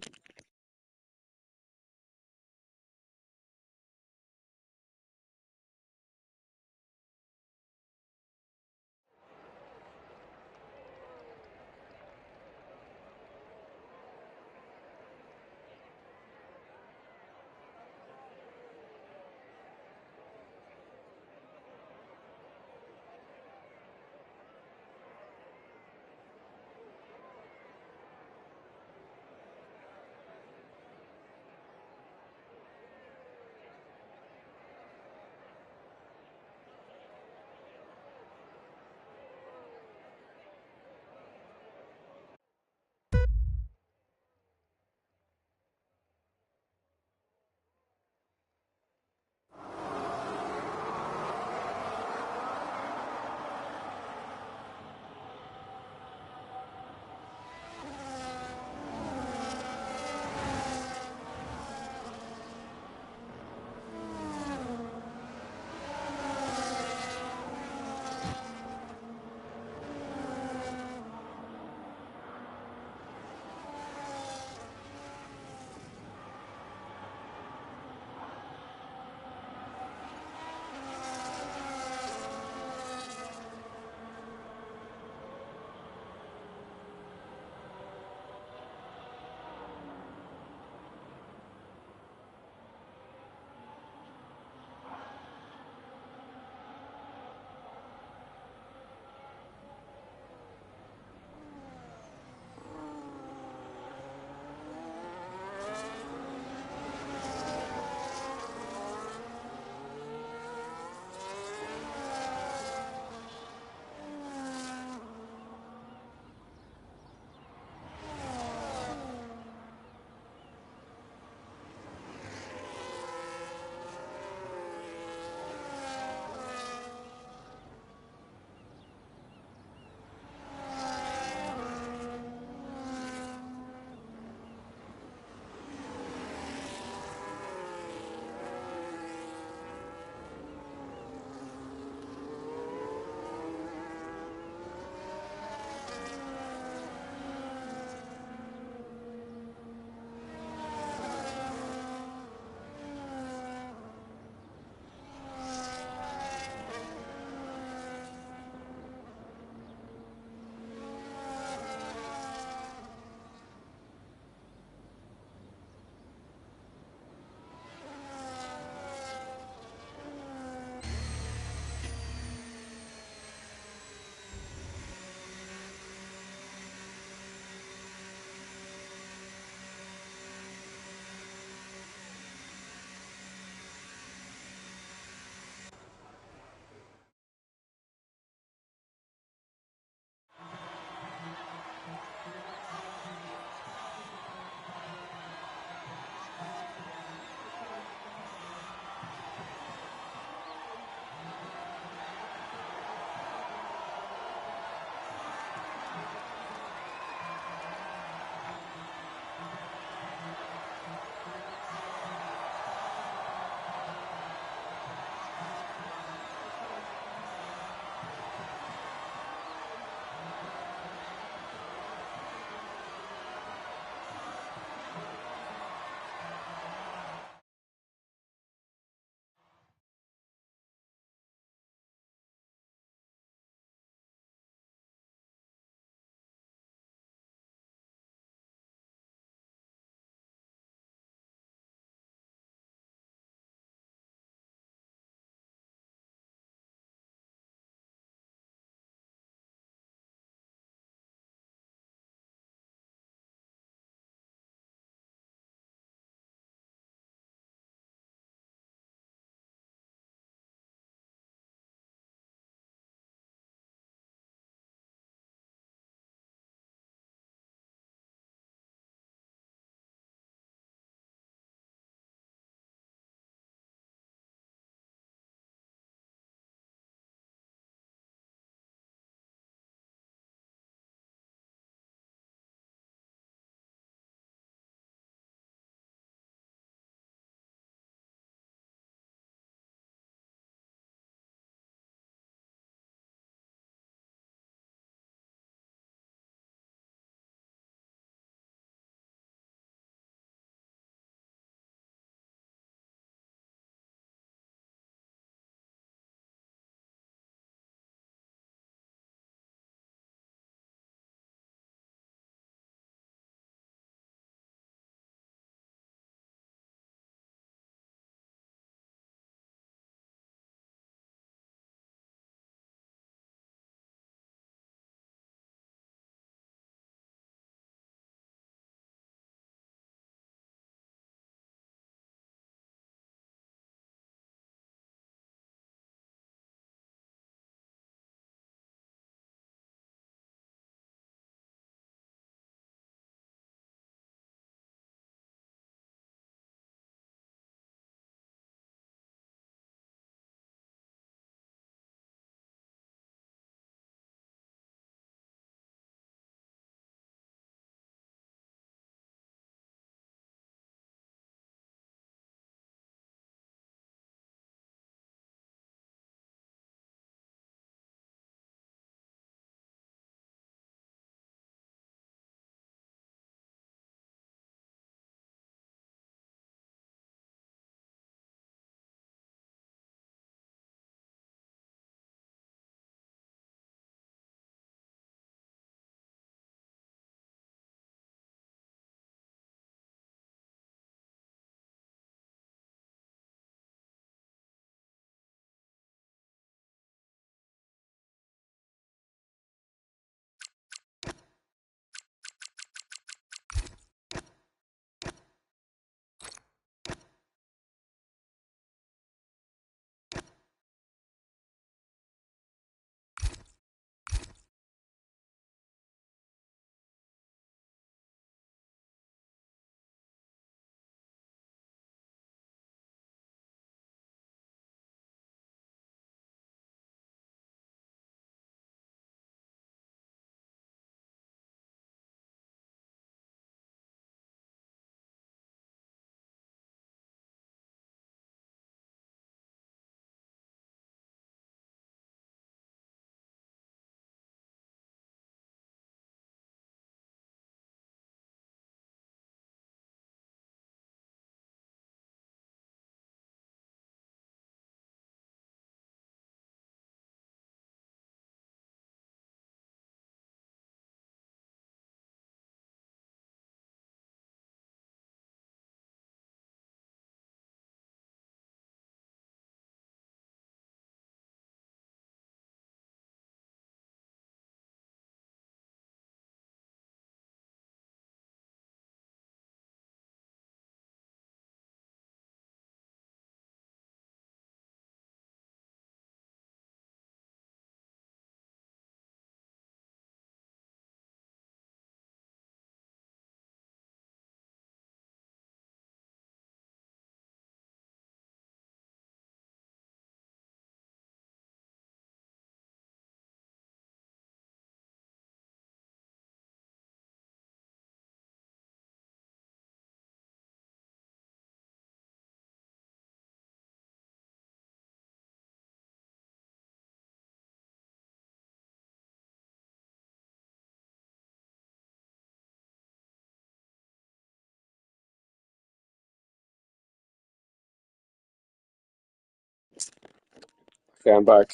Okay, I'm back.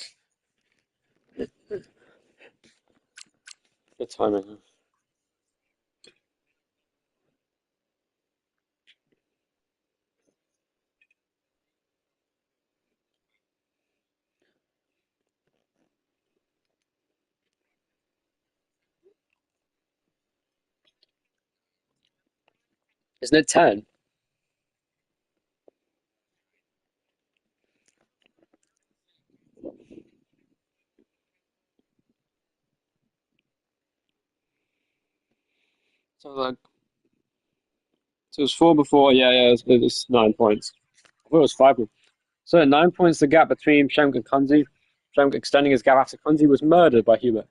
Good timing. Isn't it 10? So like, so it was 4 before. Yeah, yeah, it was 9 points. I thought it was 5. So at 9 points, the gap between Pshemk and Kunzi. Pshemk extending his gap after Kunzi was murdered by Hubert.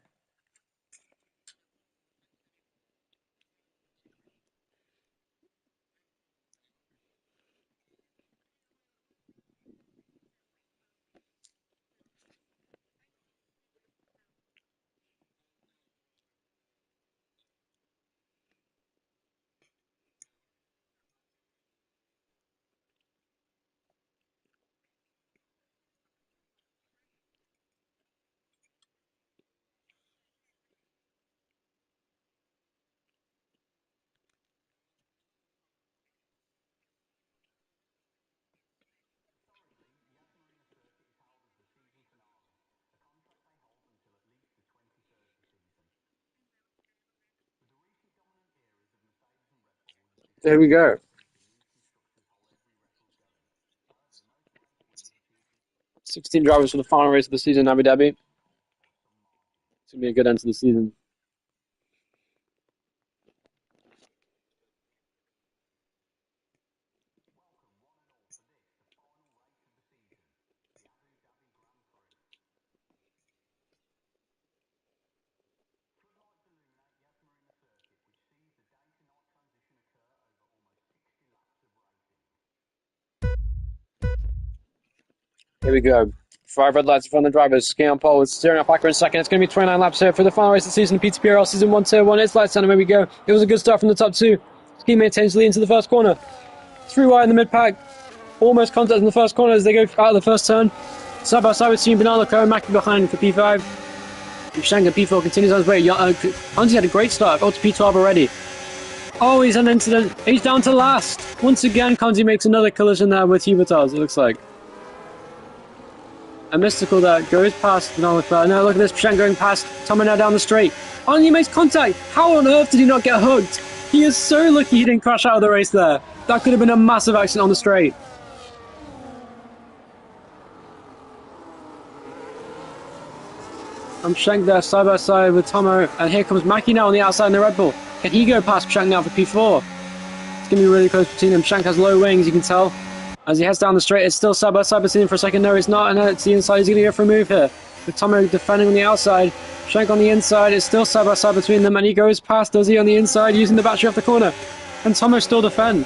There we go. 16 drivers for the final race of the season in Abu Dhabi. It's going to be a good end to the season. Here we go. 5 red lights in front of the drivers. Ski on pole with steering up backer in second. It's going to be 29 laps here for the final race of the season. PTPRL Season 1 Tier 1. It's lights on, and here we go. It was a good start from the top 2. Ski maintains the lead into the first corner. 3 wide in the mid pack. Almost contact in the first corner as they go out of the first turn. Side by side with Team Benalo and Mackie behind for P5. Pshemk and P4 continues on his way. Hansi had a great start. Got to P12 already. Oh, he's an incident. He's down to last. Once again, Kanzi makes another collision there with Hubertals, it looks like. A mystical that goes past Now look at this, Pshemk going past Tomo now down the straight. Oh, he makes contact. How on earth did he not get hooked? He is so lucky he didn't crash out of the race there. That could have been a massive accident on the straight. And Pshemk there side by side with Tomo, and here comes Mackie now on the outside in the Red Bull. Can he go past Pshemk now for P4? It's going to be really close between them. Pshemk has low wings, you can tell. As he heads down the straight, it's still side by side between them for a second. No, it's not, and it's the inside. He's going to go for a move here. With Tomo defending on the outside. Pshemk on the inside. It's still side by side between them, and he goes past, does he, on the inside, using the battery off the corner. And Tomo still defend.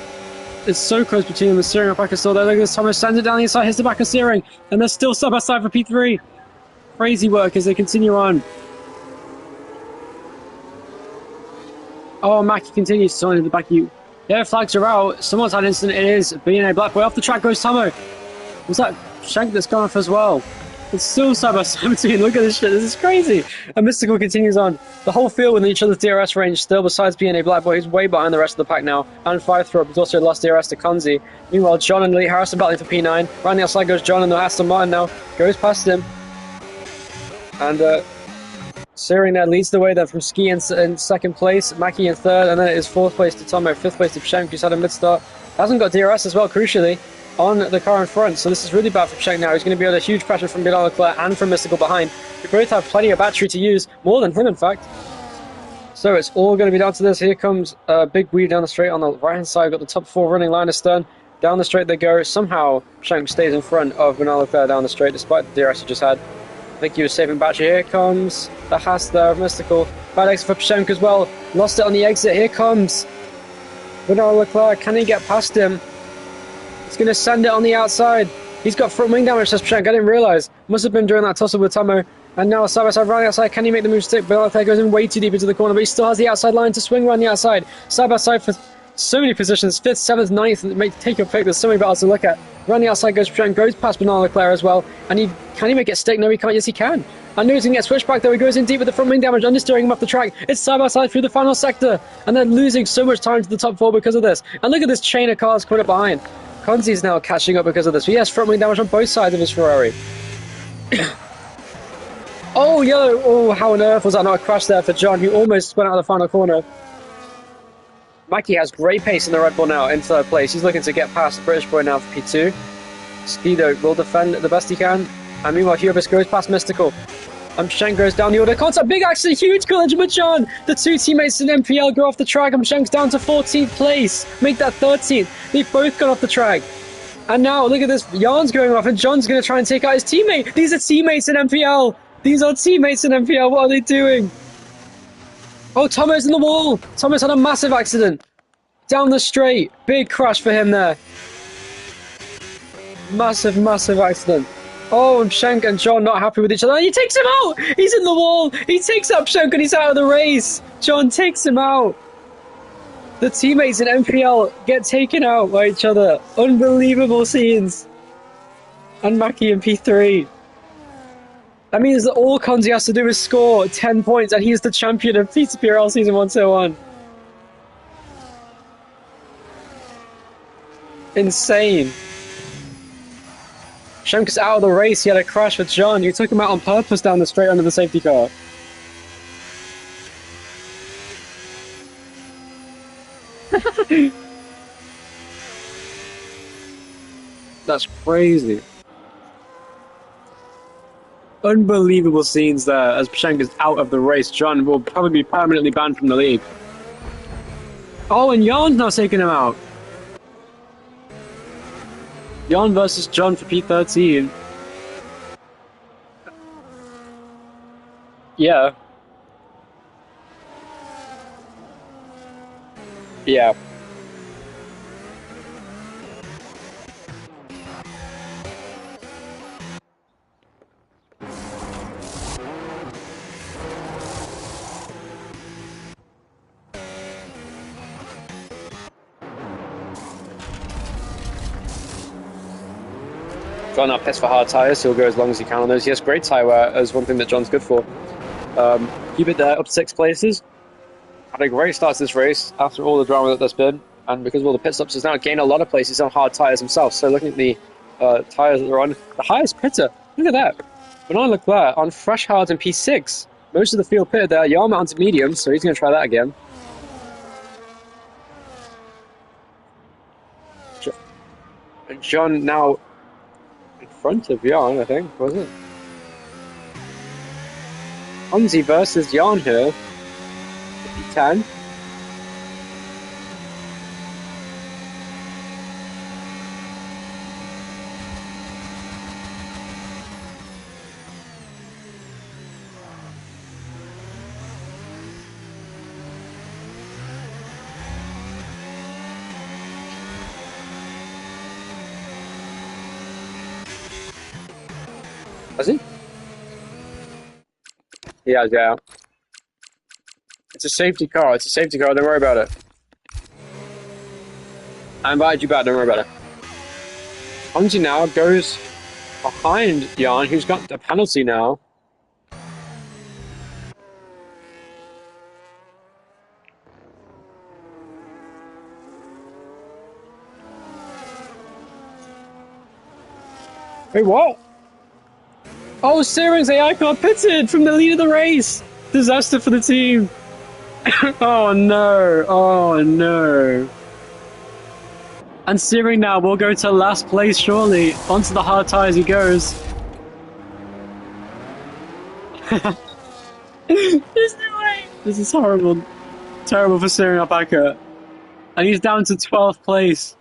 It's so close between them. The steering up back is still there. Look at this. Tomo sends it down the inside, hits the back of steering, and they're still side by side for P3. Crazy work as they continue on. Oh, Mackie continues to into the back of you. Yeah, flags are out. Someone's had an incident. It is B&A Black. Way off the track goes Tomo. Was that Pshemk that's gone off as well? It's still side by side between. Look at this shit. This is crazy. And Mystical continues on. The whole field within each other's DRS range still, besides B&A Black Boy, who's way behind the rest of the pack now. And 5-Throw, who's also lost DRS to Konzi. Meanwhile, John and Lee Harrison battling for P9. Round the outside goes John, and the Aston Martin now goes past him. And Searing there leads the way then from Ski in second place, Mackie in third, and then it is fourth place to Tomo, fifth place to Pshemk, who's had a mid-start. Hasn't got DRS as well, crucially, on the car in front, so this is really bad for Pshemk now. He's going to be under huge pressure from Bilal Leclerc and from Mystical behind. They both have plenty of battery to use, more than him in fact. So it's all going to be down to this. Here comes a big weed down the straight on the right-hand side. We've got the top 4 running line astern. Down the straight they go. Somehow Pshemk stays in front of Bilal Leclerc down the straight, despite the DRS he just had. I think he was saving battery. Here comes the Haas there of Mystical. Bad exit for Pshemk as well. Lost it on the exit. Here comes Bernard Leclerc. Can he get past him? He's going to send it on the outside. He's got front wing damage, says Pshemk. I didn't realise. Must have been during that tussle with Tomo. And now side by side around the outside. Can he make the move stick? Bernard Leclerc goes in way too deep into the corner, but he still has the outside line to swing around the outside. Side by side for So many positions, 5th, 7th, 9th, take your pick, there's so many battles to look at. Around the outside goes Trent, goes past Bernard Leclerc as well, and can he make it stick? No, he can't. Yes, he can. I know he's going to get switched back, though. He goes in deep with the front wing damage, understeering him off the track. It's side by side through the final sector, and they're losing so much time to the top 4 because of this. And look at this chain of cars coming up behind. Conzi's now catching up because of this. But yes, front wing damage on both sides of his Ferrari. Oh, yellow. Oh, how on earth was that not a crash there for John, who almost went out of the final corner. Mackie has great pace in the Red Bull now, in 3rd place. He's looking to get past the British boy now for P2. Speedo will defend the best he can. And meanwhile, Hubris goes past Mystical. Shank goes down the order. Contact, big accident, huge collision with John. The 2 teammates in MPL go off the track. Shank's down to 14th place. Make that 13th. They've both gone off the track. And now, look at this. Yarn's going off, and John's going to try and take out his teammate. These are teammates in MPL. These are teammates in MPL. What are they doing? Oh, Tomo's in the wall. Tomo's had a massive accident. Down the straight. Big crash for him there. Massive, massive accident. Oh, and Shank and John not happy with each other. He takes him out! He's in the wall! He takes up Shank and he's out of the race! John takes him out! The teammates in MPL get taken out by each other. Unbelievable scenes. And Mackie in P3. That means that all Konzi has to do is score 10 points and he's the champion of PTPRL Season 101. Insane. Shank is out of the race. He had a crash with John. You took him out on purpose down the straight under the safety car. That's crazy. Unbelievable scenes there as Shank is out of the race. John will probably be permanently banned from the league. Oh, and Yarn's now taking him out. Yarn versus John for P13. Yeah. Yeah. John now pits for hard tyres, so he'll go as long as he can on those. Yes, great tyre wear is one thing that John's good for. Keep it there, up 6 places. Had a great start to this race after all the drama that there's been, and because of all the pit stops, has now gained a lot of places on hard tyres himself. So looking at the tyres that are on, the highest pitter, look at that. Bernard Leclerc on fresh hards in P6. Most of the field pitted there. Yarn onto medium, so he's going to try that again. And John now in front of Yarn, I think, was it? Konzi versus Yarn here. P10. Has he? He has, yeah. It's a safety car. It's a safety car. Don't worry about it. I invited you back. Don't worry about it. Konzi now goes behind Yarn, who's got a penalty now. Wait, what? Oh, Searing's AI car pitted from the lead of the race. Disaster for the team. Oh no, oh no. And Searing now will go to last place shortly. Onto the hard tyres he goes. There's no way. This is horrible. Terrible for Searing Alpaca. And he's down to 12th place.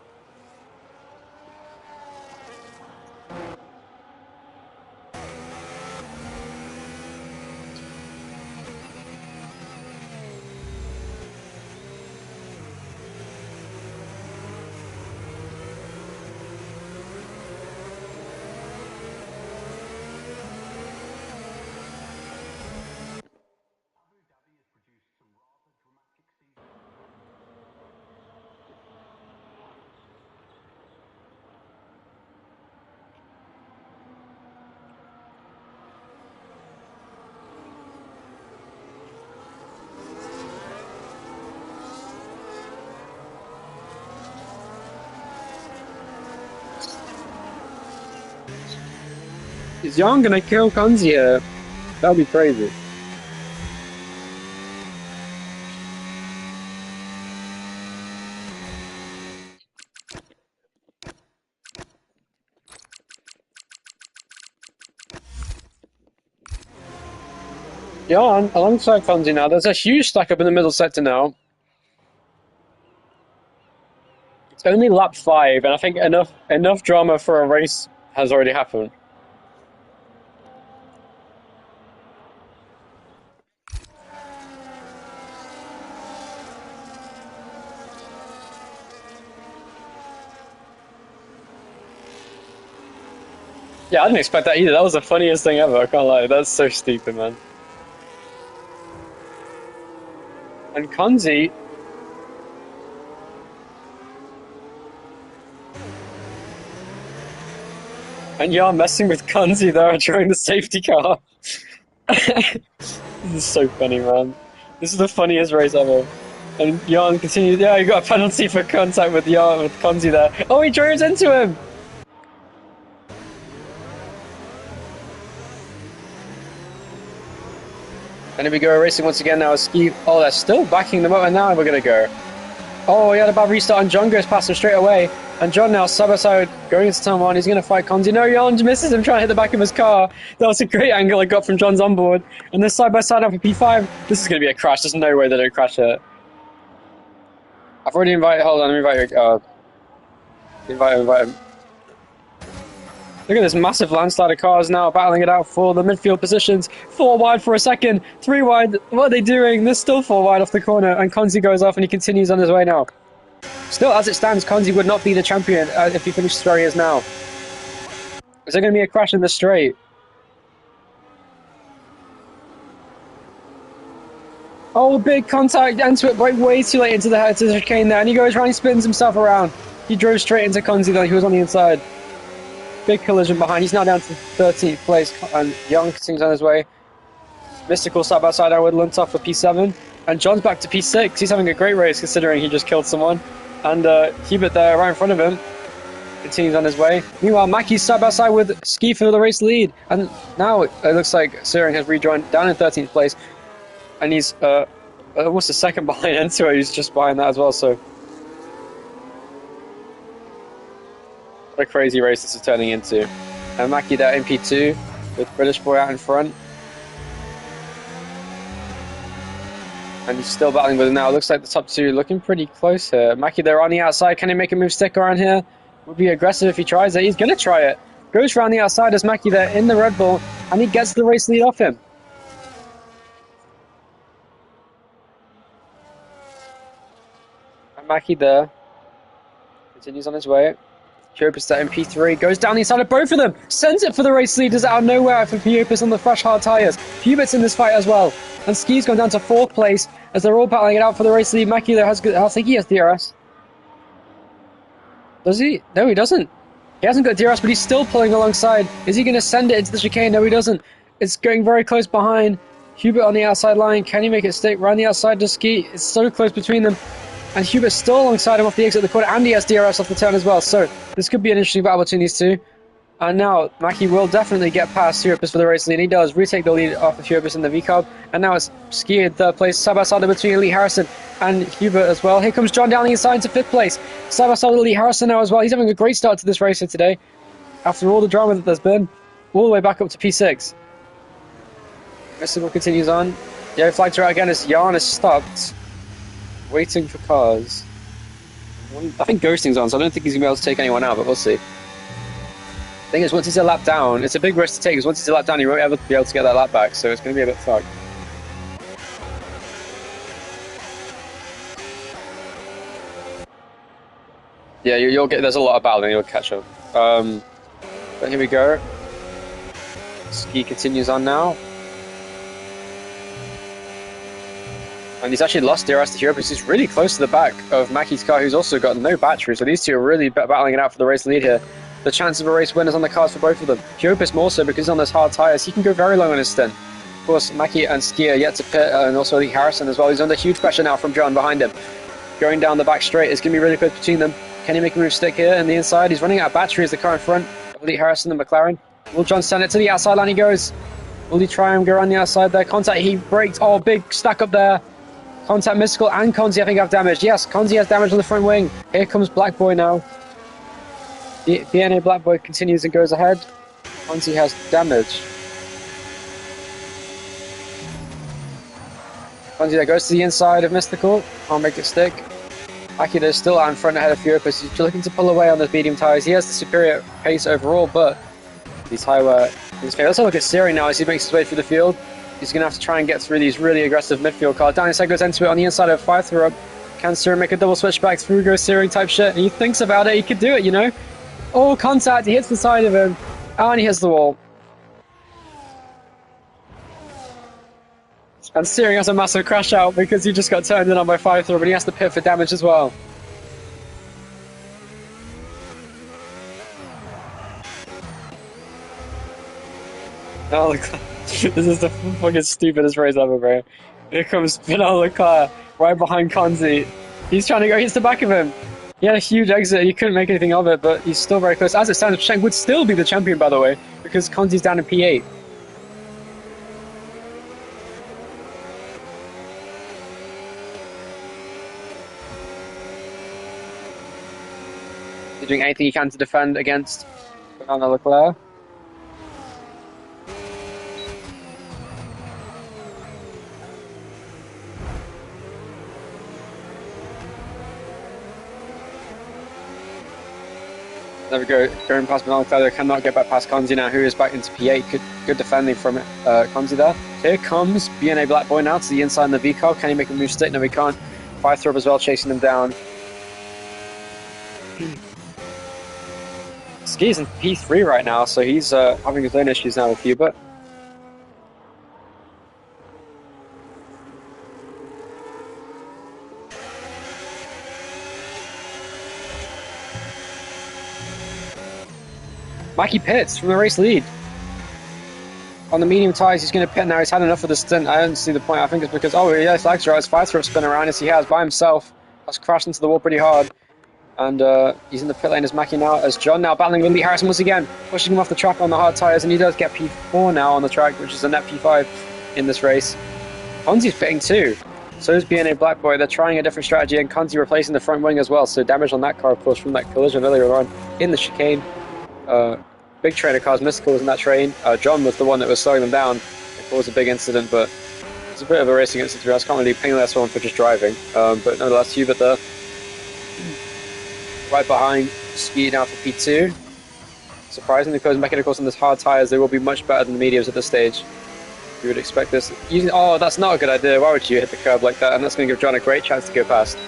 Is Jan gonna kill Kanzi here? That'll be crazy. Jan, alongside Kanzi now. There's a huge stack up in the middle sector now. It's only lap 5, and I think enough drama for a race has already happened. Yeah, I didn't expect that either. That was the funniest thing ever, I can't lie. That's so stupid, man. And Kanzi... And Jan messing with Kanzi there, throwing the safety car. This is so funny, man. This is the funniest race ever. And Jan continues, yeah, he got a penalty for contact with Kanzi there. Oh, he drives into him! And here we go, racing once again now. Ski. Oh, they're still backing them up, and now we're going to go. Oh, he had a bad restart, and John goes past him straight away. And John now side by side going into turn 1. He's going to fight Kanzi. No, Jan misses him trying to hit the back of his car. That was a great angle I got from John's onboard. And this side by side up for P5. This is going to be a crash. There's no way they don't crash it. I've already invited. Hold on, let me invite you. Invite him. Look at this massive landslide of cars now battling it out for the midfield positions. 4 wide for a second, 3 wide. What are they doing? They're still 4 wide off the corner, and Kanzi goes off and he continues on his way now. Still, as it stands, Kanzi would not be the champion if he finishes where he is now. Is there going to be a crash in the straight? Oh, big contact, into it way too late into the chicane there, and he goes around, he spins himself around. He drove straight into Kanzi though, he was on the inside. Big collision behind. He's now down to 13th place, and Young continues on his way. Mystical side by side now with Luntov for P7, and John's back to P6. He's having a great race considering he just killed someone. And Hubert there right in front of him continues on his way. Meanwhile, Mackey's side by side with Ski for the race lead, and now it looks like Suring has rejoined down in 13th place, and he's almost a second behind Enzo, who's just behind that as well. So. What a crazy race this is turning into. And Mackie there in P2 with British Boy out in front. And he's still battling with it now. Looks like the top 2 looking pretty close here. Mackie there on the outside. Can he make a move stick around here? Would be aggressive if he tries it. He's going to try it. Goes around the outside as Mackie there in the Red Bull. And he gets the race lead off him. And Mackie there continues on his way. Piopus there in P3, goes down the inside of both of them, sends it for the race leaders out of nowhere for Piopus on the fresh hard tyres. Hubert's in this fight as well, and Ski's gone down to 4th place as they're all battling it out for the race lead. Mackie there has good, I think he has DRS. Does he? No, he doesn't. He hasn't got DRS, but he's still pulling alongside. Is he going to send it into the chicane? No, he doesn't. It's going very close behind. Hubert on the outside line. Can he make it stick? Round the outside to Ski. It's so close between them. And Hubert's still alongside him off the exit of the corner, and he has DRS off the turn as well. So this could be an interesting battle between these two. And now Mackie will definitely get past Hubert for the race lead. He does retake the lead off of Hubert in the V-Cub. And now it's Ski in 3rd place, side by side between Lee Harrison and Hubert as well. Here comes John down the inside into 5th place, side by side with Lee Harrison now as well. He's having a great start to this race here today, after all the drama that there's been, all the way back up to P6. Mystical continues on. Yeah, flags are out again as Jan is stopped, waiting for cars. I think Ghosting's on, so I don't think he's going to be able to take anyone out, but we'll see. The thing is, once he's a lap down, it's a big risk to take, because once he's a lap down, he won't ever be able to get that lap back, so it's going to be a bit fucked. Yeah, you'll get, there's a lot of battling, you'll catch up. But here we go. Ski continues on now. And he's actually lost DRS to Hubert, because he's really close to the back of Mackie's car, who's also got no battery. So these two are really battling it out for the race lead here. The chance of a race win is on the cards for both of them. Hubert more so because he's on those hard tyres. He can go very long on his stint. Of course, Mackie and Ski are yet to pit, and also Lee Harrison as well. He's under huge pressure now from John behind him. Going down the back straight, it's going to be really close between them. Can he make a move stick here in the inside? He's running out of battery as the car in front of Lee Harrison and McLaren. Will John send it to the outside line? He goes. Will he try and go around the outside there? Contact, he braked. Oh, big stack up there. Contact, Mystical, and Konzi, I think, have damage. Yes, Konzi has damage on the front wing. Here comes Black Boy now. The DNA Black Boy continues and goes ahead. Konzi has damage. Konzi there goes to the inside of Mystical. Can't make it stick. Akira is still out in front ahead of Furiopus. He's looking to pull away on those medium tires. He has the superior pace overall, but these high wear. Let's have a look at Siri now as he makes his way through the field. He's going to have to try and get through these really aggressive midfield cars. Down inside goes into it on the inside of 5-through up. Can Siri make a double switch back through goes Siri type shit? And he thinks about it. He could do it, you know? Oh, contact. He hits the side of him. And he hits the wall. And Siri has a massive crash out because he just got turned in on by 5-through, but he has to pit for damage as well. Oh, look. This is the fucking stupidest race ever, bro. Here comes Vinal Leclerc right behind Konzi. He's trying to go, hits the back of him. He had a huge exit, he couldn't make anything of it, but he's still very close. As it stands, Sheng would still be the champion, by the way, because Konzi's down in P8. He's doing anything he can to defend against Vinal Leclerc. There we go, going past Vinal Leclerc, cannot get back past Konzi now, who is back into P8. Good defending from Konzi there. Here comes BNA Black Boy now to the inside in the V car. Can he make a move stick? No, he can't. 5-throw as well, chasing them down. Ski's in P3 right now, so he's having his own issues now with Hubert. Mackie pits from the race lead. On the medium tyres, he's going to pit now. He's had enough of the stint. I don't see the point. I think it's because, oh, yeah, his legs are out. His 5-throw spin around as he has by himself. Has crashed into the wall pretty hard. And he's in the pit lane as Mackie now, as John now battling with Lee Harrison once again, pushing him off the track on the hard tyres, and he does get P4 now on the track, which is a net P5 in this race. Konzi's pitting too. So is BNA Black Boy. They're trying a different strategy, and Konzi replacing the front wing as well. So damage on that car, of course, from that collision earlier on in the chicane. Big train of cars, Mystical was in that train. John was the one that was slowing them down. It caused a big incident, but it's a bit of a racing incident. I can't really penalise someone for just driving. But nonetheless, Hubert there. Right behind Ski now for P2. Surprisingly, because mechanicals on this hard tyres, they will be much better than the mediums at this stage. You would expect this. Oh, that's not a good idea. Why would you hit the curb like that? And that's going to give John a great chance to go past.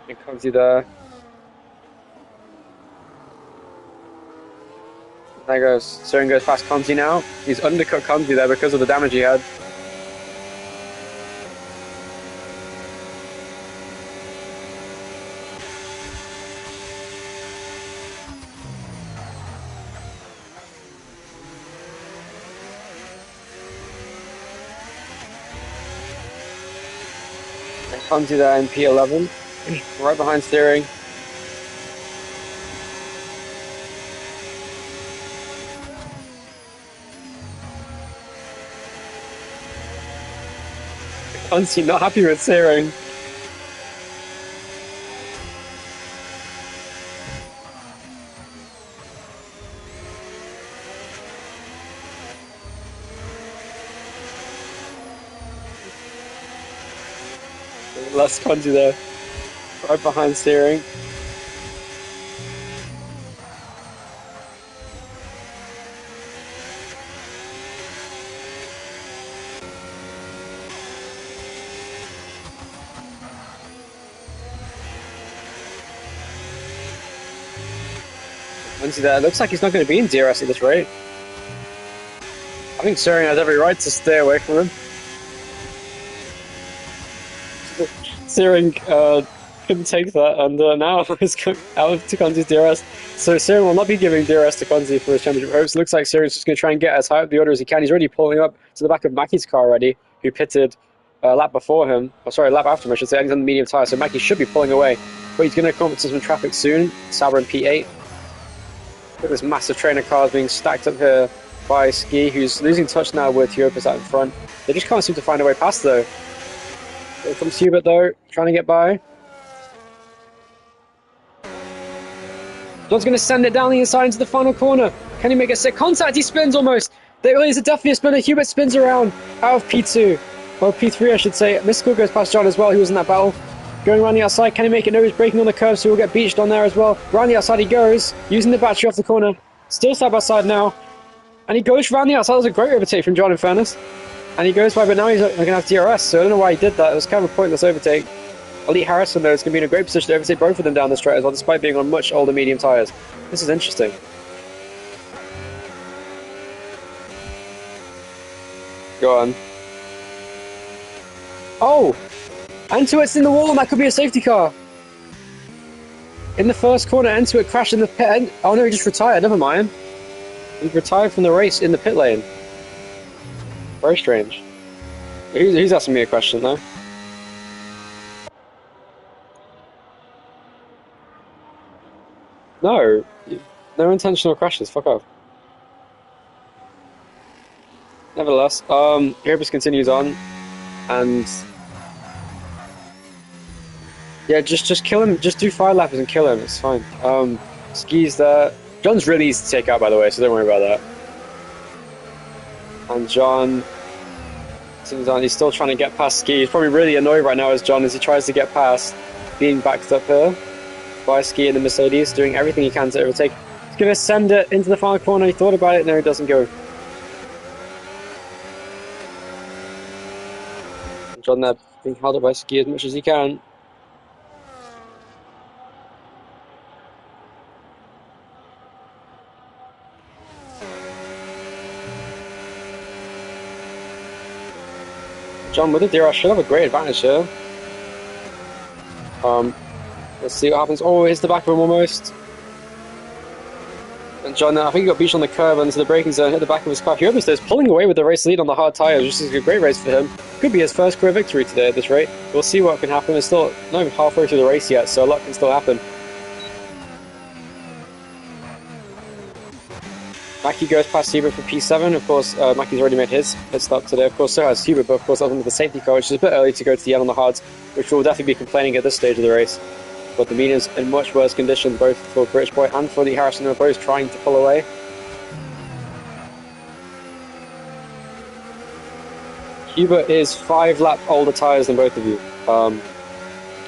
And Konzi there. There goes. Soren goes past Konzi now. He's undercut Konzi there because of the damage he had. Konzi there in P11. Right behind steering. Konzi not happy with steering. Less Konzi there. Right behind steering. Konzi there. Looks like he's not going to be in DRS at this rate. I think Soren has every right to stay away from him. Soren couldn't take that, and now he's out to Konzi's DRS. So Soren will not be giving DRS to Konzi for his championship hopes. Looks like Soren's just going to try and get as high up the order as he can. He's already pulling up to the back of Mackie's car already, who pitted a lap before him. Oh, sorry, a lap after him, I should say. He's on the medium tyre, so Mackie should be pulling away. But he's going to come up to some traffic soon. Sauber in P8. Look at this massive train of cars being stacked up here by Ski, who's losing touch now with Hubert out in front. They just can't seem to find a way past though. Here comes Hubert though, trying to get by. John's going to send it down the inside into the final corner. Can he make a sick contact? He spins almost. There is definitely a spinner. Hubert spins around out of P2. Or P3 I should say. Mystical goes past John as well, who was in that battle. Going around the outside, can he make it? No, he's breaking on the curve, so he'll get beached on there as well. Around the outside he goes, using the battery off the corner. Still side by side now. And he goes around the outside. That was a great overtake from John in fairness. And he goes by, but now he's going to have DRS, so I don't know why he did that. It was kind of a pointless overtake. Elite Harrison, though, is going to be in a great position to overtake both of them down the straight as well, despite being on much older medium tyres. This is interesting. Go on. Oh! Antuit's in the wall, and that could be a safety car. In the first corner, Antuit crashed in the pit. Oh no, he just retired, never mind. He retired from the race in the pit lane. Very strange. Who's asking me a question, though? No. No intentional crashes, fuck off. Nevertheless, Erebus continues on, and yeah, just kill him. Just do 5 lappers and kill him. It's fine. Ski's there. John's really easy to take out, by the way, so don't worry about that. And John continues on. He's still trying to get past Ski. He's probably really annoyed right now as John as he tries to get past, being backed up here by Ski in the Mercedes, doing everything he can to overtake. He's going to send it into the final corner. He thought about it. No, he doesn't go. John there being held up by Ski as much as he can. John with the DRS should have a great advantage here. Let's see what happens. Oh, it's the back of him almost. And John, I think he got beached on the curve into the braking zone, hit the back of his car. Hubert is pulling away with the race lead on the hard tyres, which is a great race for him. Could be his first career victory today at this rate. We'll see what can happen. It's still not even halfway through the race yet, so a lot can still happen. Mackie goes past Hubert for P7. Of course, Mackie's already made his pit stop today. Of course, so has Hubert, but of course, other than the safety car, which is a bit early to go to the end on the hards, which will definitely be complaining at this stage of the race. But the medium's in much worse condition, both for British Boy and for the Harrison, who are both trying to pull away. Hubert is 5 lap older tyres than both of you,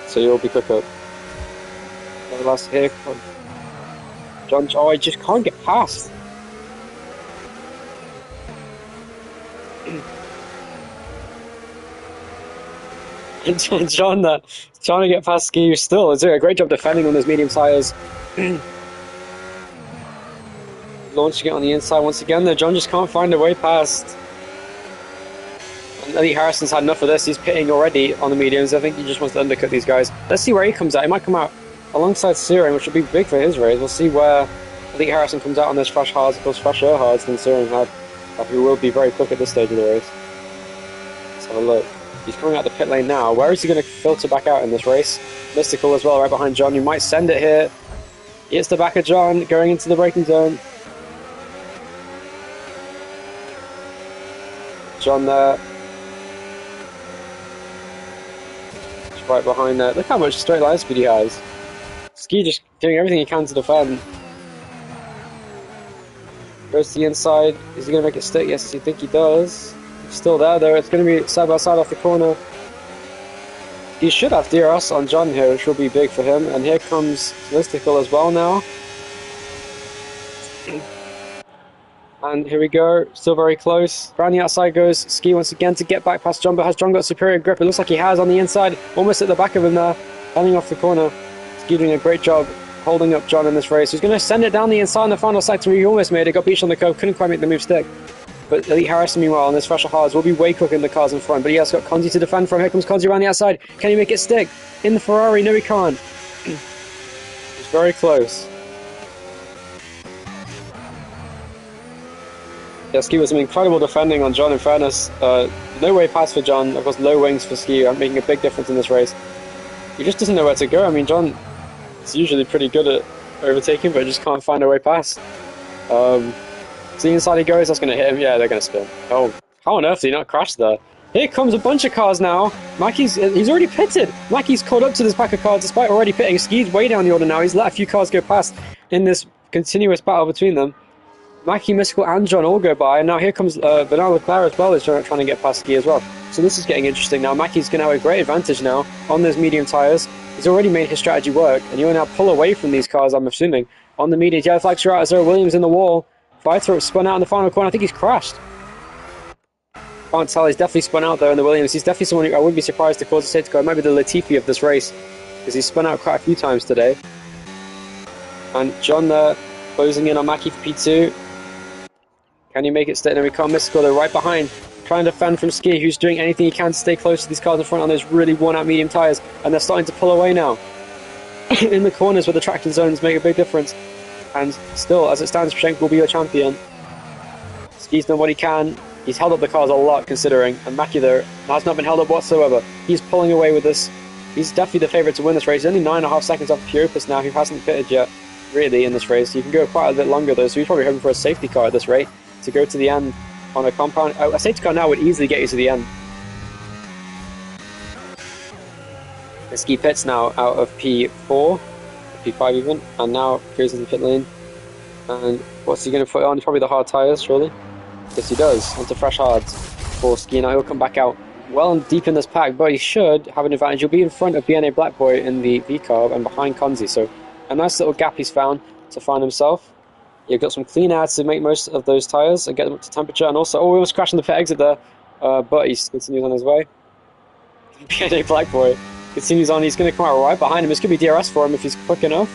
so you'll be quicker. Last here, John. Oh, I just can't get past. John trying to get past Ski still is doing a great job defending on those medium tyres. Launching it on the inside once again though. John just can't find a way past. And Elite Harrison's had enough of this. He's pitting already on the mediums. I think he just wants to undercut these guys. Let's see where he comes out. He might come out alongside Searing, which would be big for his race. We'll see where Elite Harrison comes out on this fresh hards. Of course, fresher hards than Searing had, who will be very quick at this stage of the race. Let's have a look. He's coming out the pit lane now. Where is he going to filter back out in this race? Mystical as well, right behind John. You might send it here. He hits the back of John, going into the braking zone. John there. Just right behind there. Look how much straight line speed he has. Ski just doing everything he can to defend. Goes to the inside. Is he going to make it stick? Yes, I think he does. Still there though, it's going to be side by side off the corner. He should have DRS on John here, which will be big for him. And here comes Mystical as well now. And here we go, still very close. Around the outside goes Ski once again to get back past John, but has John got superior grip? It looks like he has on the inside, almost at the back of him there, handing off the corner. Ski doing a great job holding up John in this race. He's going to send it down the inside in the final sector. He almost made it, got beached on the curve, couldn't quite make the move stick. But Elite Harrison, meanwhile, on this fresher hards, will be way quicker than the cars in front. But he has got Conti to defend from. Here comes Conti around the outside. Can he make it stick? In the Ferrari? No, he can't. It's very close. Yeah, Ski was some incredible defending on John, in fairness. No way past for John. Of course, low wings for Ski, making a big difference in this race. He just doesn't know where to go. I mean, John is usually pretty good at overtaking, but just can't find a way past. So the inside he goes, that's going to hit him. Yeah, they're going to spin. Oh, how on earth did he not crash there? Here comes a bunch of cars now. He's already pitted. Mackey's caught up to this pack of cars despite already pitting. Ski's way down the order now. He's let a few cars go past in this continuous battle between them. Mackie, Mystical, and John all go by, and now here comes Bernard Leclerc as well, is trying to get past Ski as well. So this is getting interesting now. Mackie's going to have a great advantage now on those medium tyres. He's already made his strategy work, and he'll now pull away from these cars, I'm assuming, on the medium. Yellow flags are out as there. Williams in the wall. Fighter spun out in the final corner. I think he's crashed. Can't tell. He's definitely spun out there in the Williams. He's definitely someone who I wouldn't be surprised to cause a safety car. It might be the Latifi of this race, because he's spun out quite a few times today. And John there closing in on Mackie for P2. Can he make it stay? No, we can't. Mystical, they're right behind, trying to defend from Ski, who's doing anything he can to stay close to these cars in front on those really worn-out medium tyres, and they're starting to pull away now. In the corners where the traction zones make a big difference. And still, as it stands, Schenk will be your champion. Ski's done what he can. He's held up the cars a lot, considering, and Mackie, though, has not been held up whatsoever. He's pulling away with this. He's definitely the favourite to win this race. He's only 9.5 seconds off Puropus now, who hasn't pitted yet, really, in this race. You can go quite a bit longer, though, so he's probably hoping for a safety car at this rate to go to the end on a compound. A safety car now would easily get you to the end. The Ski pits now out of P4, P5 even, and now goes into the pit lane. And what's he going to put on? Probably the hard tyres, surely? Yes, he does. Onto fresh hards for Ski. Now he'll come back out well and deep in this pack, but he should have an advantage. He'll be in front of BNA Black Boy in the V-Carb and behind Konzi, so a nice little gap he's found to find himself. You've got some clean air to make most of those tyres and get them up to temperature, and also, we almost crashed on the pit exit there, but he continues on his way. BNA Black Boy continues on. He's going to come out right behind him. This could be DRS for him if he's quick enough.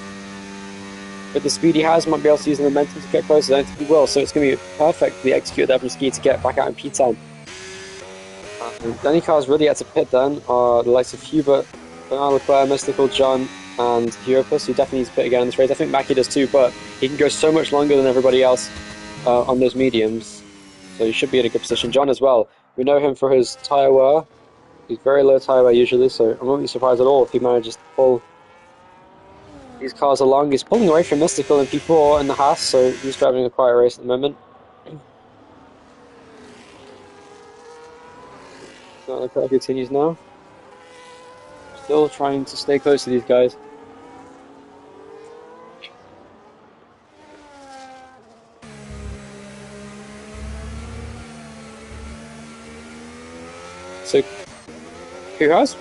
With the speed he has, might be able to use the momentum to get closer. I don't think he will, so it's going to be perfectly executed there from Ski to get back out in P10. The only cars really yet to pit then are the likes of Hubert, Bernard Leclerc, Mystical, John, and Europus, who definitely needs to pit again in this race. I think Mackie does too, but he can go so much longer than everybody else on those mediums, so he should be in a good position. John as well. We know him for his tyre wear. He's very low tyre wear usually, so I won't be surprised at all if he manages to pull these cars along. He's pulling away from Mystical in P4 in the Haas, so he's driving a quiet race at the moment. So Leclerc continues now. Still trying to stay close to these guys. So, who has?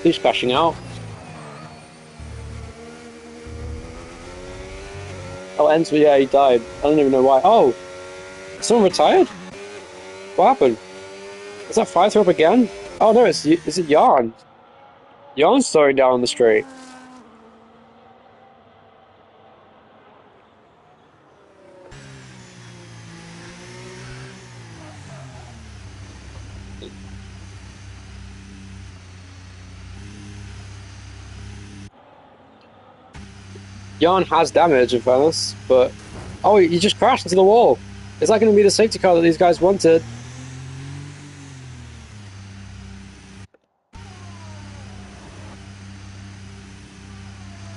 Who's crashing out? Oh, Enzo, yeah, he died. I don't even know why. Oh! Someone retired? What happened? Is that Fighter up again? Oh no, is it Yarn? Yarn's slowing down on the straight. Yarn has damage, in fairness, but... Oh, he just crashed into the wall! Is that going to be the safety car that these guys wanted?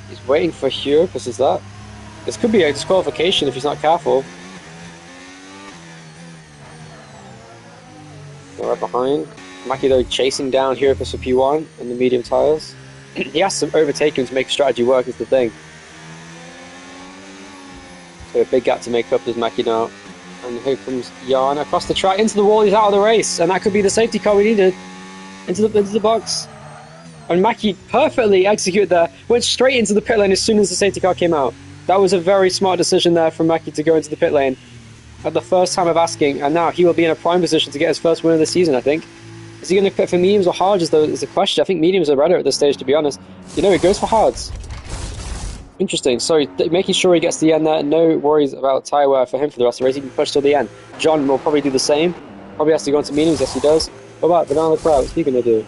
He's waiting for Hugh, because is that? This could be a disqualification if he's not careful. They're right behind. Mackie, though, chasing down Hugh for P1 in the medium tyres. He has to overtake him to make strategy work, is the thing. So a big gap to make up is Mackie now. And here comes Yarn across the track, into the wall, he's out of the race. And that could be the safety car we needed. Into the box. And Mackie perfectly executed there, went straight into the pit lane as soon as the safety car came out. That was a very smart decision there from Mackie to go into the pit lane at the first time of asking, and now he will be in a prime position to get his first win of the season, I think. Is he going to pit for mediums or hards is the question. I think mediums are better at this stage, to be honest. You know, he goes for hards. Interesting. So making sure he gets to the end there. No worries about tyre wear for him for the rest of the race. He can push till the end. John will probably do the same. Probably has to go into mediums. Yes, he does. What about Bernard Leclerc? What's he going to do?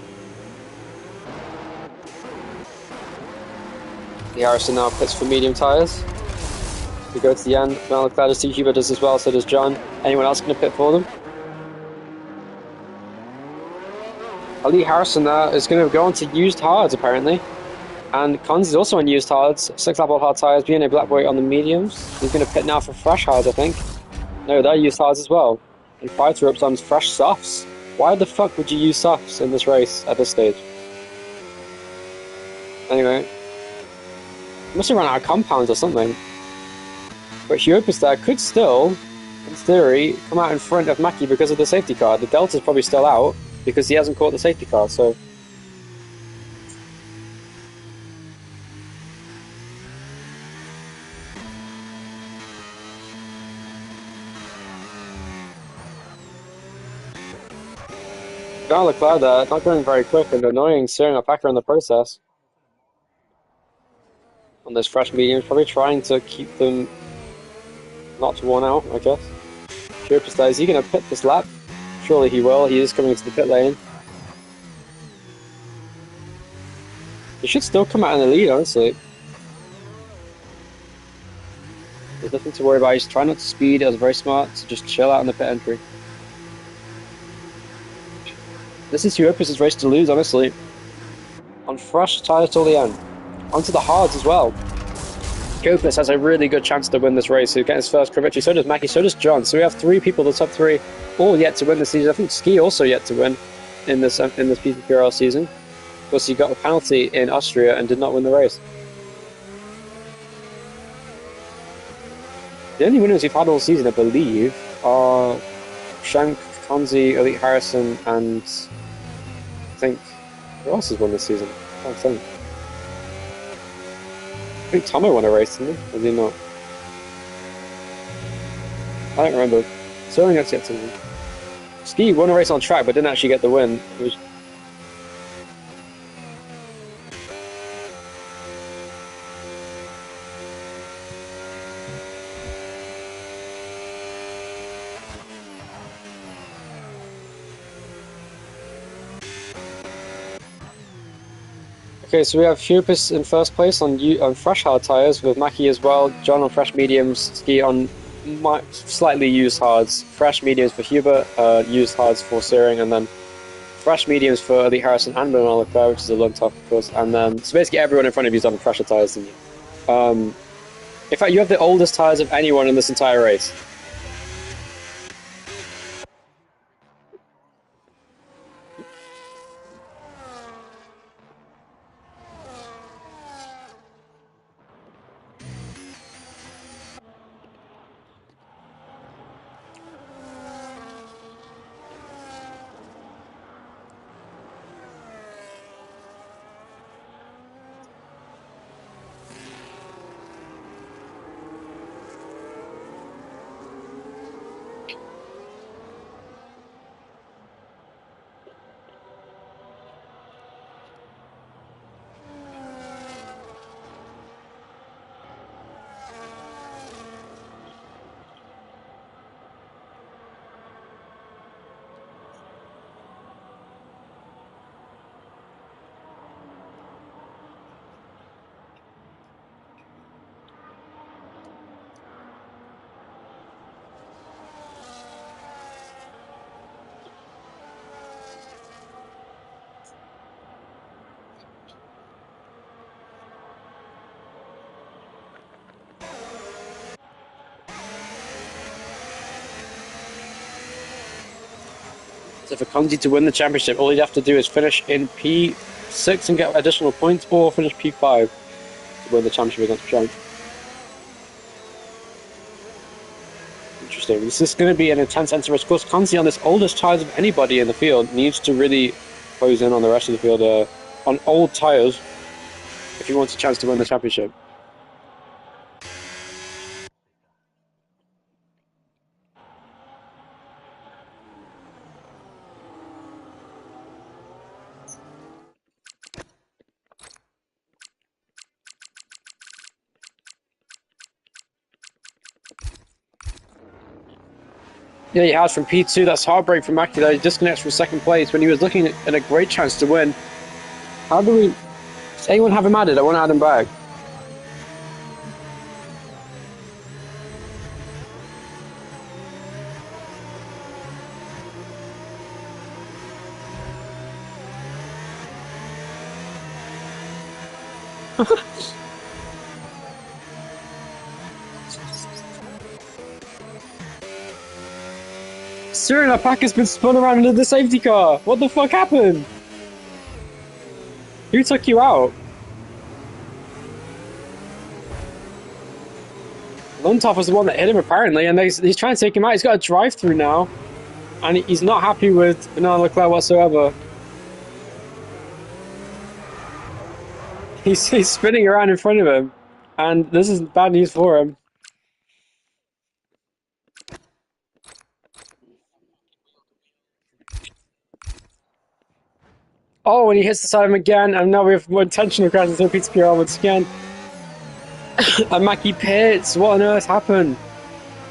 The Harrison now pits for medium tyres. We go to the end. Bernard Leclerc does too. Hubert does as well. So does John. Anyone else going to pit for them? Ali Harrison is going to go on to used hards apparently. And Cons is also on used hards, 6 lap old hard tyres, BNA Black Boy on the mediums. He's going to pit now for fresh hards, I think. No, they're used hards as well. And Fighter Ropes on fresh softs. Why the fuck would you use softs in this race at this stage? Anyway. Must have run out of compounds or something. But Huopustar could still, in theory, come out in front of Mackie because of the safety car. The Delta's probably still out because he hasn't caught the safety car, so... Jean Leclerc there, not going very quick and annoying, steering a Packer in the process. On those fresh mediums, probably trying to keep them not worn out, I guess. Huopustar, is he going to pit this lap? Surely he will, he is coming into the pit lane. He should still come out in the lead, honestly. There's nothing to worry about, he's trying not to speed, it was very smart to just chill out in the pit entry. This is Huopustar's race to lose, honestly. On fresh tyres till the end. Onto the hards as well. Huopustar has a really good chance to win this race. He'll get his first career victory. So does Mackie, so does John. So we have 3 people, the top 3, all yet to win this season. I think Ski also yet to win in this PTPRL season. Of course, he got a penalty in Austria and did not win the race. The only winners we've had all season, I believe, are Shank, Konzi, Elite Harrison, and I think who else has won this season? I can't think. I think Tomo won a race, didn't he? Or did he not? I don't remember. Sterling gets yet to win. Ski won a race on track but didn't actually get the win. It was... Okay, so we have Huopustar in first place on fresh hard tyres with Mackie as well, John on fresh mediums, Ski on slightly used hards, fresh mediums for Hubert, used hards for Searing, and then fresh mediums for Elite Harrison and Bernal Leclerc, which is a long top, of course, and then so basically everyone in front of you is on fresher tyres than you. In fact, you have the oldest tyres of anyone in this entire race. So for Konzi to win the championship, all he'd have to do is finish in P6 and get additional points, or finish P5 to win the championship against John. Interesting. This is going to be an intense end race. Of course, Konzi on this oldest tyres of anybody in the field needs to really close in on the rest of the field on old tyres if he wants a chance to win the championship. Yeah, he has from P2. That's heartbreak for Mackie. He disconnects from second place when he was looking at a great chance to win. How do we... Does anyone have him added? I want to add him back. Steering pack has been spun around into the safety car. What the fuck happened? Who took you out? Luntov was the one that hit him apparently, and he's trying to take him out. He's got a drive-through now, and he's not happy with Bernard Leclerc whatsoever. He's spinning around in front of him, and this is bad news for him. Oh, and he hits the side of him again, and now we have more intentional crashes in PTPRL once again. And Mackie pits. What on earth happened?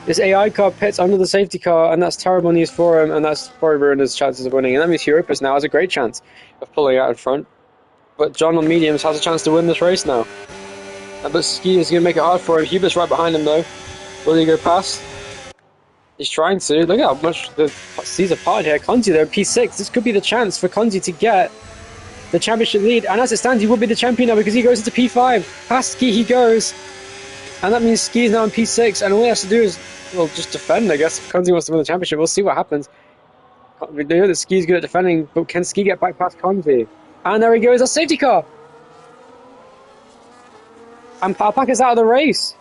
This AI car pits under the safety car, and that's terrible news for him, and that's probably ruined his chances of winning. And that means Europus now has a great chance of pulling out in front. But John on mediums has a chance to win this race now. But Ski is going to make it hard for him. Hubert's right behind him though. Will he go past? He's trying to. Look at how much the seas are parted here. Conti there, P6. This could be the chance for Conti to get the championship lead. And as it stands, he will be the champion now because he goes into P5. Past Ski he goes. And that means Ski is now in P6. And all he has to do is, well, just defend, I guess. If Conti wants to win the championship, we'll see what happens. We know that Ski's good at defending, but can Ski get back past Conti? And there he goes, a safety car! And Alpaca's out of the race.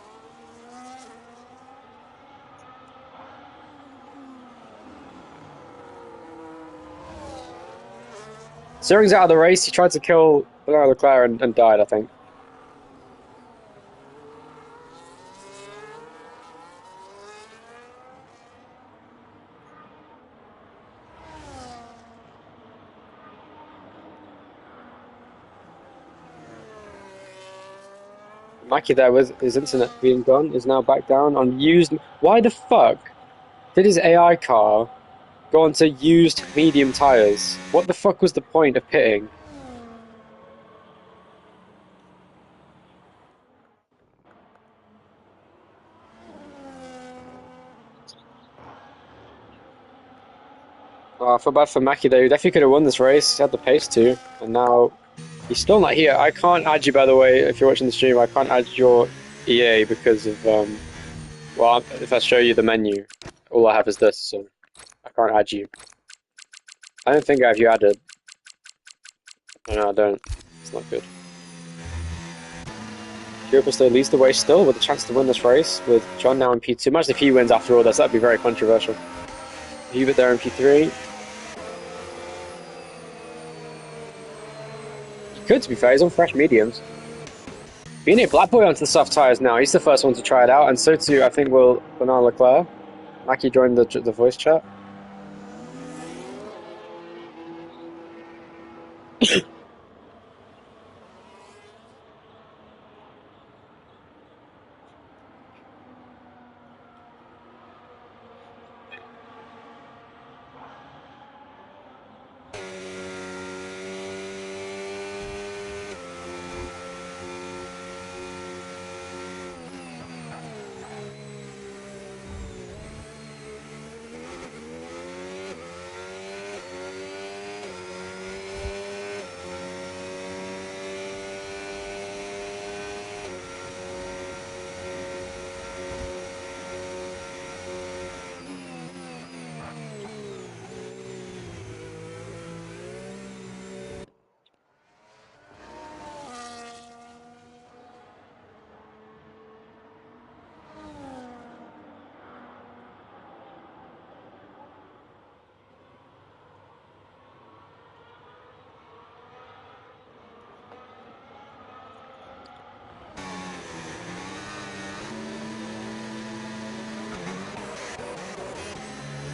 Zerring's out of the race. He tried to kill Bernard Leclerc and died, I think. Mackie there with his internet being gone is now back down on used. Why the fuck did his AI car go onto used medium tires? What the fuck was the point of pitting? Oh, I feel bad for Mackie though. He definitely could have won this race. He had the pace to, and now he's still not here. I can't add you, by the way, if you're watching the stream. I can't add your EA because of well, if I show you the menu, all I have is this, so I can't add you. I don't think I have you added. No, I don't. It's not good. Europe still leads the way still with a chance to win this race with John now in P2. Imagine if he wins after all this, that'd be very controversial. Hubert there in P3. He could, to be fair, he's on fresh mediums. Being a Black Boy onto the soft tyres now, he's the first one to try it out, and so too, I think, will Bernard Leclerc. Mackie joined the voice chat.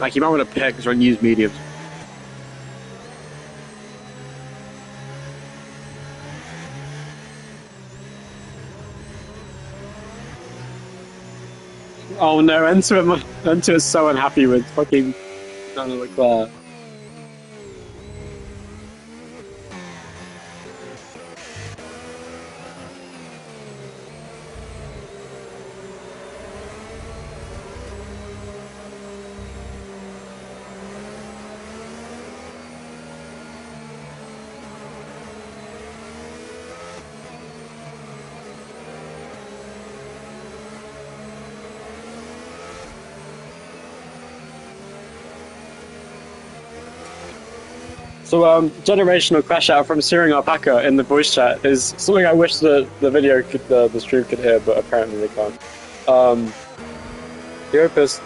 Like, you might want to pick because we're on used mediums. Oh no, Enter is so unhappy with fucking Bernard Leclerc. So, generational crash out from Searing Alpaca in the voice chat is something I wish the video could, the stream could hear, but apparently they can't. Europus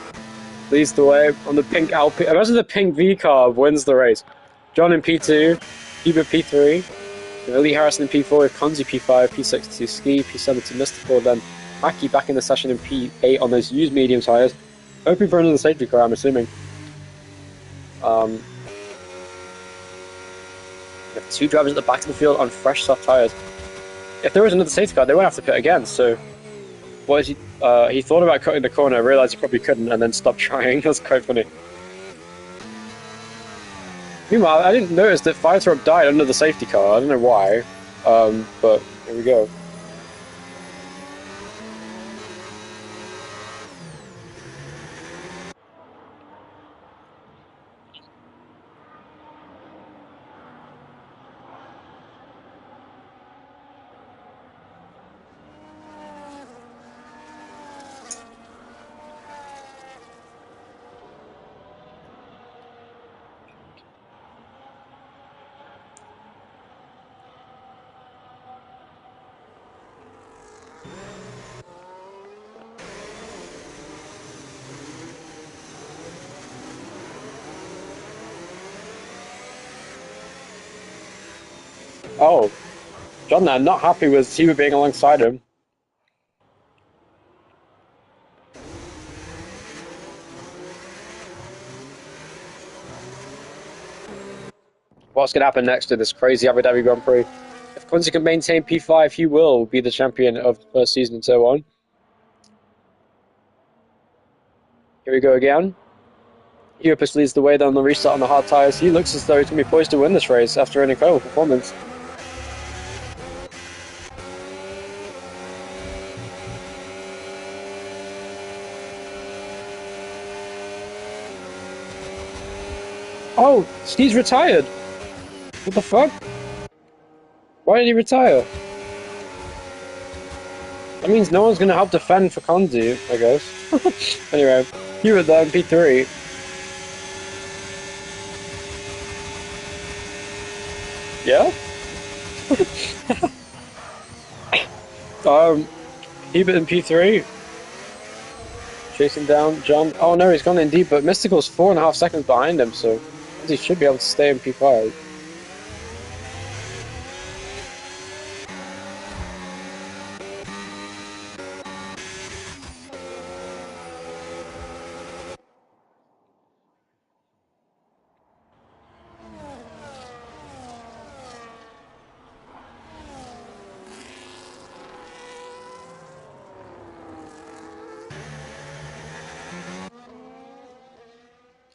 leads the way on the pink Alpine. Imagine the pink V car wins the race. John in P2, Hubert P3, Lee Harrison in P4 with Konzi P5, P6 to Ski, P7 to Mystical, then Mackie back in the session in P8 on those used medium tyres. Hoping for another safety car, I'm assuming. We have 2 drivers at the back of the field on fresh soft tyres. If there was another safety car, they won't have to pit again, so... What is he? He thought about cutting the corner, realised he probably couldn't, and then stopped trying. That's quite funny. Meanwhile, I didn't notice that Firethrop died under the safety car. I don't know why, but here we go. Oh, John there, not happy with Hubert being alongside him. What's going to happen next to this crazy Abu Dhabi Grand Prix? If Quincy can maintain P5, he will be the champion of the first season and so on. Here we go again. Europus leads the way down the restart on the hard tyres. He looks as though he's going to be poised to win this race after an incredible performance. Oh, Steve's retired. What the fuck? Why did he retire? That means no one's going to help defend for Konzi, I guess. Anyway, Hubert there in P3. Yeah? Hubert in P3. Chasing down John. Oh no, he's gone in deep, but Mystical's 4.5 seconds behind him, so he should be able to stay in P5.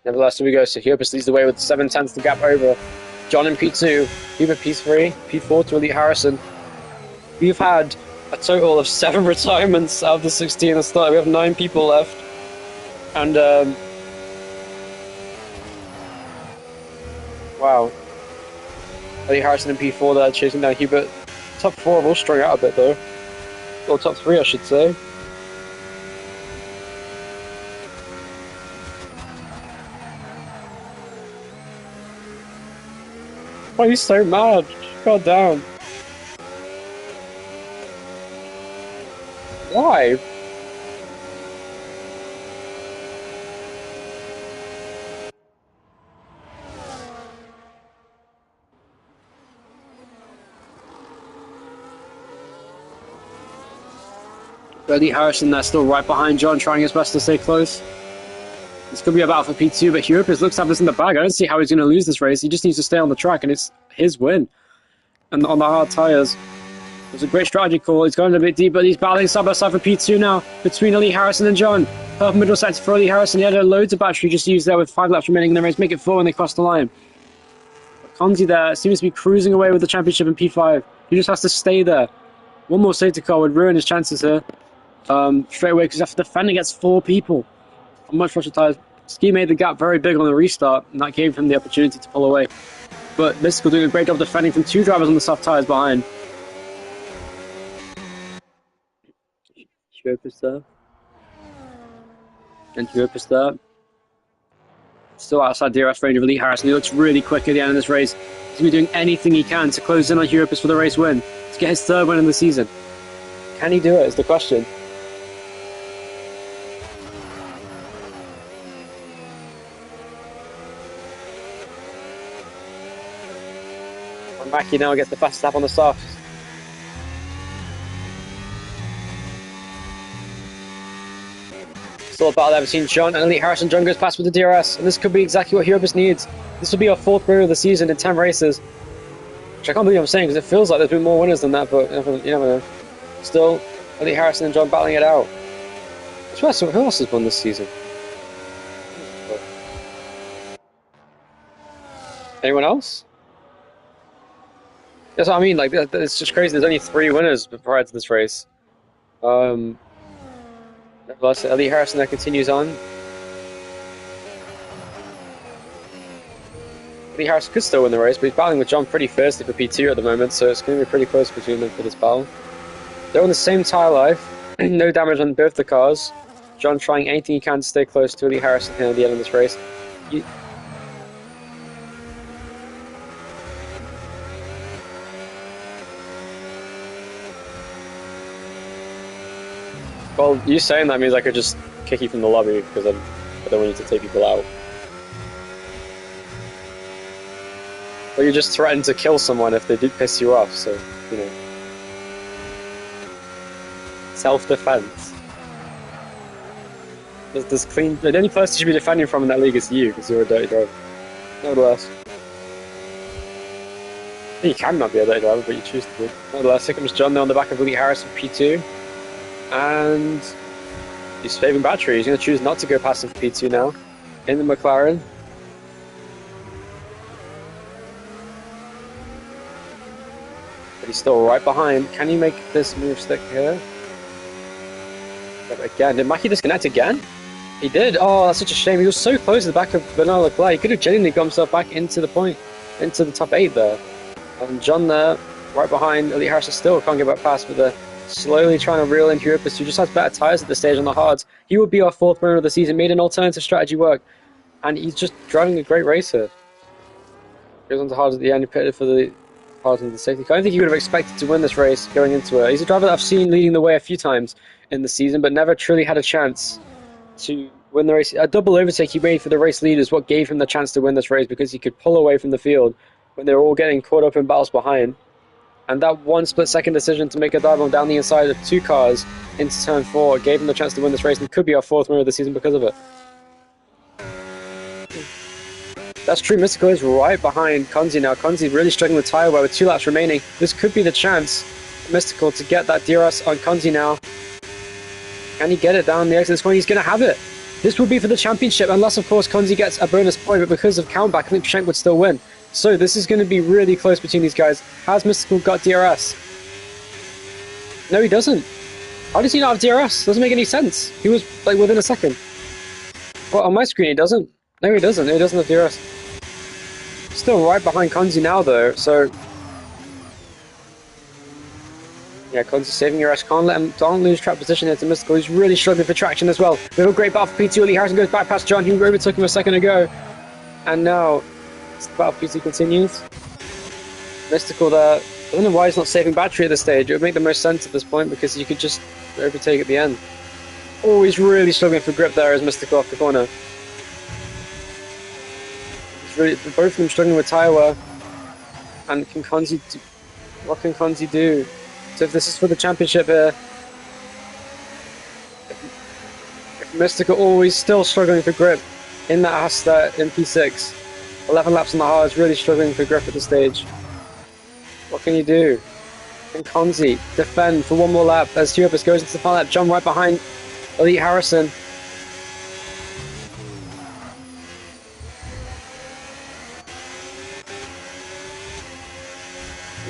Nevertheless, here we go. So Hubert leads the way with 7/10 the gap over John in P2, Hubert P3, P4 to Elite Harrison. We've had a total of 7 retirements out of the 16 at start. We have 9 people left. And, wow. Elite Harrison in P4 there, chasing down Hubert. Top 4 have all strung out a bit, though. Or top 3, I should say. Why are you so mad? God damn. Why? Elite Harrison there, still right behind John, trying his best to stay close. This could be a battle for P2, but Europus looks to have this in the bag. I don't see how he's going to lose this race. He just needs to stay on the track, and it's his win. And on the hard tyres, it was a great strategy call. He's going a bit deep, but he's battling side by side for P2 now between Elite Harrison and John. Purple middle sector for Elite Harrison. He had loads of battery just used there with 5 laps remaining in the race. Make it 4 when they cross the line. Konzi there seems to be cruising away with the championship in P5. He just has to stay there. One more safety car would ruin his chances here. Straight away, because after defending against 4 people on much fresher tyres, Ski made the gap very big on the restart, and that gave him the opportunity to pull away. But Mystical doing a great job defending from 2 drivers on the soft tyres behind. Europus there. And Europus there. Still outside DRS range of Elite Harrison. He looks really quick at the end of this race. He's going to be doing anything he can to close in on Europus for the race win, to get his 3rd win in the season. Can he do it is the question. And Mackie now gets the fastest lap on the softs. Still a battle there between John and Elite Harrison. John goes past with the DRS, and this could be exactly what Europus needs. This will be our 4th win of the season in 10 races. Which I can't believe I'm saying, because it feels like there's been more winners than that, but you never know. Still, Elite Harrison and John battling it out. Who else has won this season? Anyone else? That's what I mean, like, it's just crazy. There's only 3 winners prior to this race. Nevertheless, Elite Harrison there continues on. Elite Harrison could still win the race, but he's battling with John pretty fiercely for P2 at the moment, so it's going to be pretty close between them for this battle. They're on the same tyre life, no damage on both the cars. John trying anything he can to stay close to Elite Harrison here at the end of this race. Well, you saying that means I could just kick you from the lobby, because I don't want you to take people out. Or you just threaten to kill someone if they do piss you off, so, you know. Self-defense. There's clean... The only person you should be defending from in that league is you, because you're a dirty driver. Nevertheless. You can not be a dirty driver, but you choose to be. Nevertheless, here comes John there on the back of Elite Harrison for P2. And he's saving battery. He's going to choose not to go past him for P2 now. In the McLaren. But he's still right behind. Can he make this move stick here? But again, did Mackie disconnect again? He did. Oh, that's such a shame. He was so close to the back of Bernard Leclerc. He could have genuinely got himself back into the point, into the top 8 there. And John there, right behind Elite Harrison, still can't get back past, but they're slowly trying to reel in Europus, who just has better tyres at this stage on the hards. He would be our 4th winner of the season, made an alternative strategy work, and he's just driving a great race here. Goes on to hards at the end, he pitted for the hards into the safety car. I don't think he would have expected to win this race going into it. He's a driver that I've seen leading the way a few times in the season, but never truly had a chance to win the race. A double overtake he made for the race lead is what gave him the chance to win this race, because he could pull away from the field when they were all getting caught up in battles behind. And that one split-second decision to make a dive bomb down the inside of 2 cars into turn 4 gave him the chance to win this race, and could be our 4th winner of the season because of it. That's true. Mystical is right behind Konzi now. Konzi really struggling with tyre wear with 2 laps remaining. This could be the chance for Mystical to get that DRS on Konzi now. Can he get it down the exit of this corner? He's going to have it. This will be for the championship, unless, of course, Konzi gets a bonus point, but because of countback, I think Schenk would still win. So this is going to be really close between these guys. Has Mystical got DRS? No, he doesn't. How does he not have DRS? Doesn't make any sense. He was like within a second. Well, on my screen he doesn't. No, he doesn't. He doesn't have DRS. Still right behind Konzi now, though. So yeah, Konzi saving DRS. Don't lose track position here to Mystical. He's really struggling for traction as well. We have a great battle for P2. Elite Harrison goes back past John, who overtook him a second ago, and now the battle for P2 continues. Mystical there. I don't know why he's not saving battery at this stage. It would make the most sense at this point, because you could just overtake at the end. Oh, he's really struggling for grip there as Mystical off the corner. He's really, both of them struggling with tyre wear. And can Konzi do, what can Konzi do? So if this is for the championship here, if Mystical always still struggling for grip in that Haas there in P6, 11 laps on the hards, really struggling for grip at this stage. What can you do? Can Konzi defend for one more lap as Europus goes into the final lap? John right behind Elite Harrison.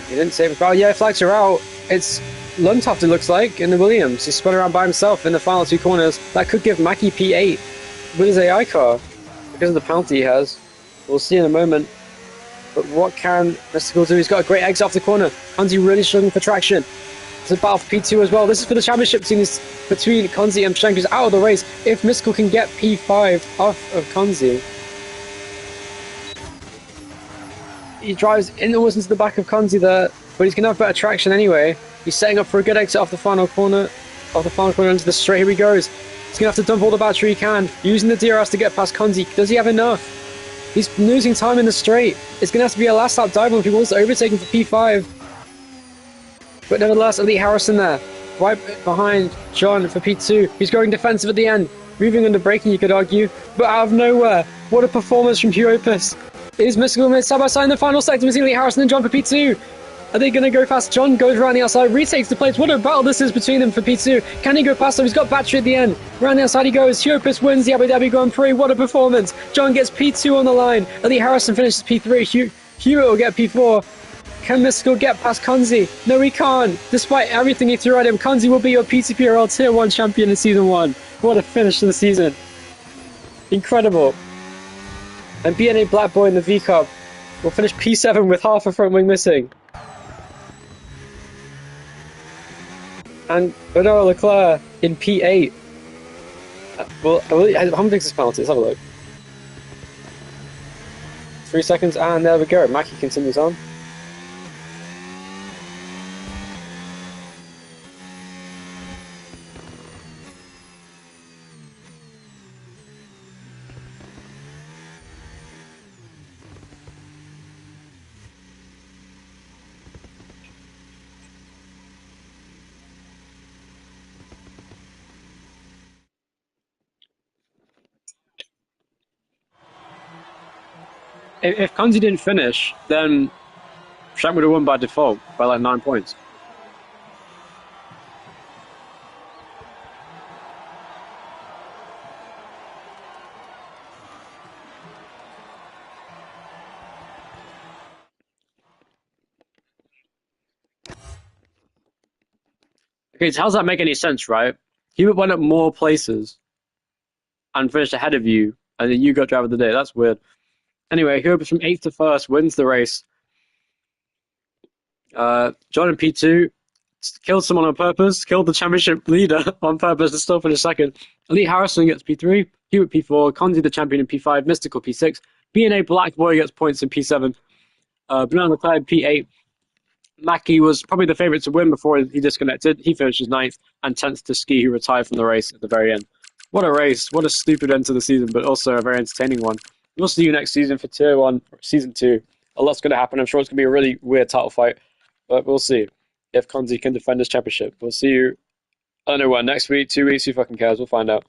He didn't save a car. Yeah, flags are out. It's Lundtoft, it looks like, in the Williams. He spun around by himself in the final 2 corners. That could give Mackie P8 with his AI car because of the penalty he has. We'll see in a moment. But what can Mystical do? He's got a great exit off the corner. Konzi really struggling for traction. It's a battle for P2 as well. This is for the championship between Konzi and Schenk, who's out of the race. If Mystical can get P5 off of Konzi, he drives almost into the back of Kanzi there, but he's going to have better traction anyway. He's setting up for a good exit off the final corner, into the straight. Here he goes. He's going to have to dump all the battery he can, using the DRS to get past Kanzi. Does he have enough? He's losing time in the straight. It's going to have to be a last lap dive if he wants to overtake him for P5. But nevertheless, Lee Harrison there, right behind John for P2. He's going defensive at the end, moving under braking, you could argue, but out of nowhere, what a performance from Hugh Opus. Is Mystical Mid side by side in the final sector between Lee Harrison and John for P2. Are they going to go fast? John goes around the outside, retakes the place. What a battle this is between them for P2. Can he go past him? He's got battery at the end. Around the outside he goes. Hugh Opus wins the Abu Dhabi Grand Prix. What a performance. John gets P2 on the line. Lee Harrison finishes P3. Hewitt will get P4. Can Mystical get past Kanzi? No, he can't. Despite everything he threw at him, Kanzi will be your PTPRL Tier 1 champion in Season 1. What a finish to the season. Incredible. And BNA Black Boy in the V Cup will finish P7 with half a front wing missing. And Bernard Leclerc in P8. Well, how many takes this penalty? Let's have a look. 3 seconds, and there we go. Mackie continues on. If Kanzi didn't finish, then Shank would have won by default by like 9 points. Okay, so how does that make any sense, right? Hubert went up more places and finished ahead of you, and then you got driver of the day. That's weird. Anyway, Hubert from 8th to 1st wins the race. John in P2 killed someone on purpose, killed the championship leader on purpose to still finish second. Lee Harrison gets P3, Hubert P4, Kanzi the champion in P5, Mystical P6, BNA Black Boy gets points in P7, Bernard Leclerc P8. Mackie was probably the favourite to win before he disconnected. He finishes 9th, and 10th to Ski, who retired from the race at the very end. What a race. What a stupid end to the season, but also a very entertaining one. We'll see you next season for Tier 1, Season 2. A lot's going to happen. I'm sure it's going to be a really weird title fight, but we'll see if Kanzi can defend his championship. We'll see you, I don't know when, next week, 2 weeks, who fucking cares? We'll find out.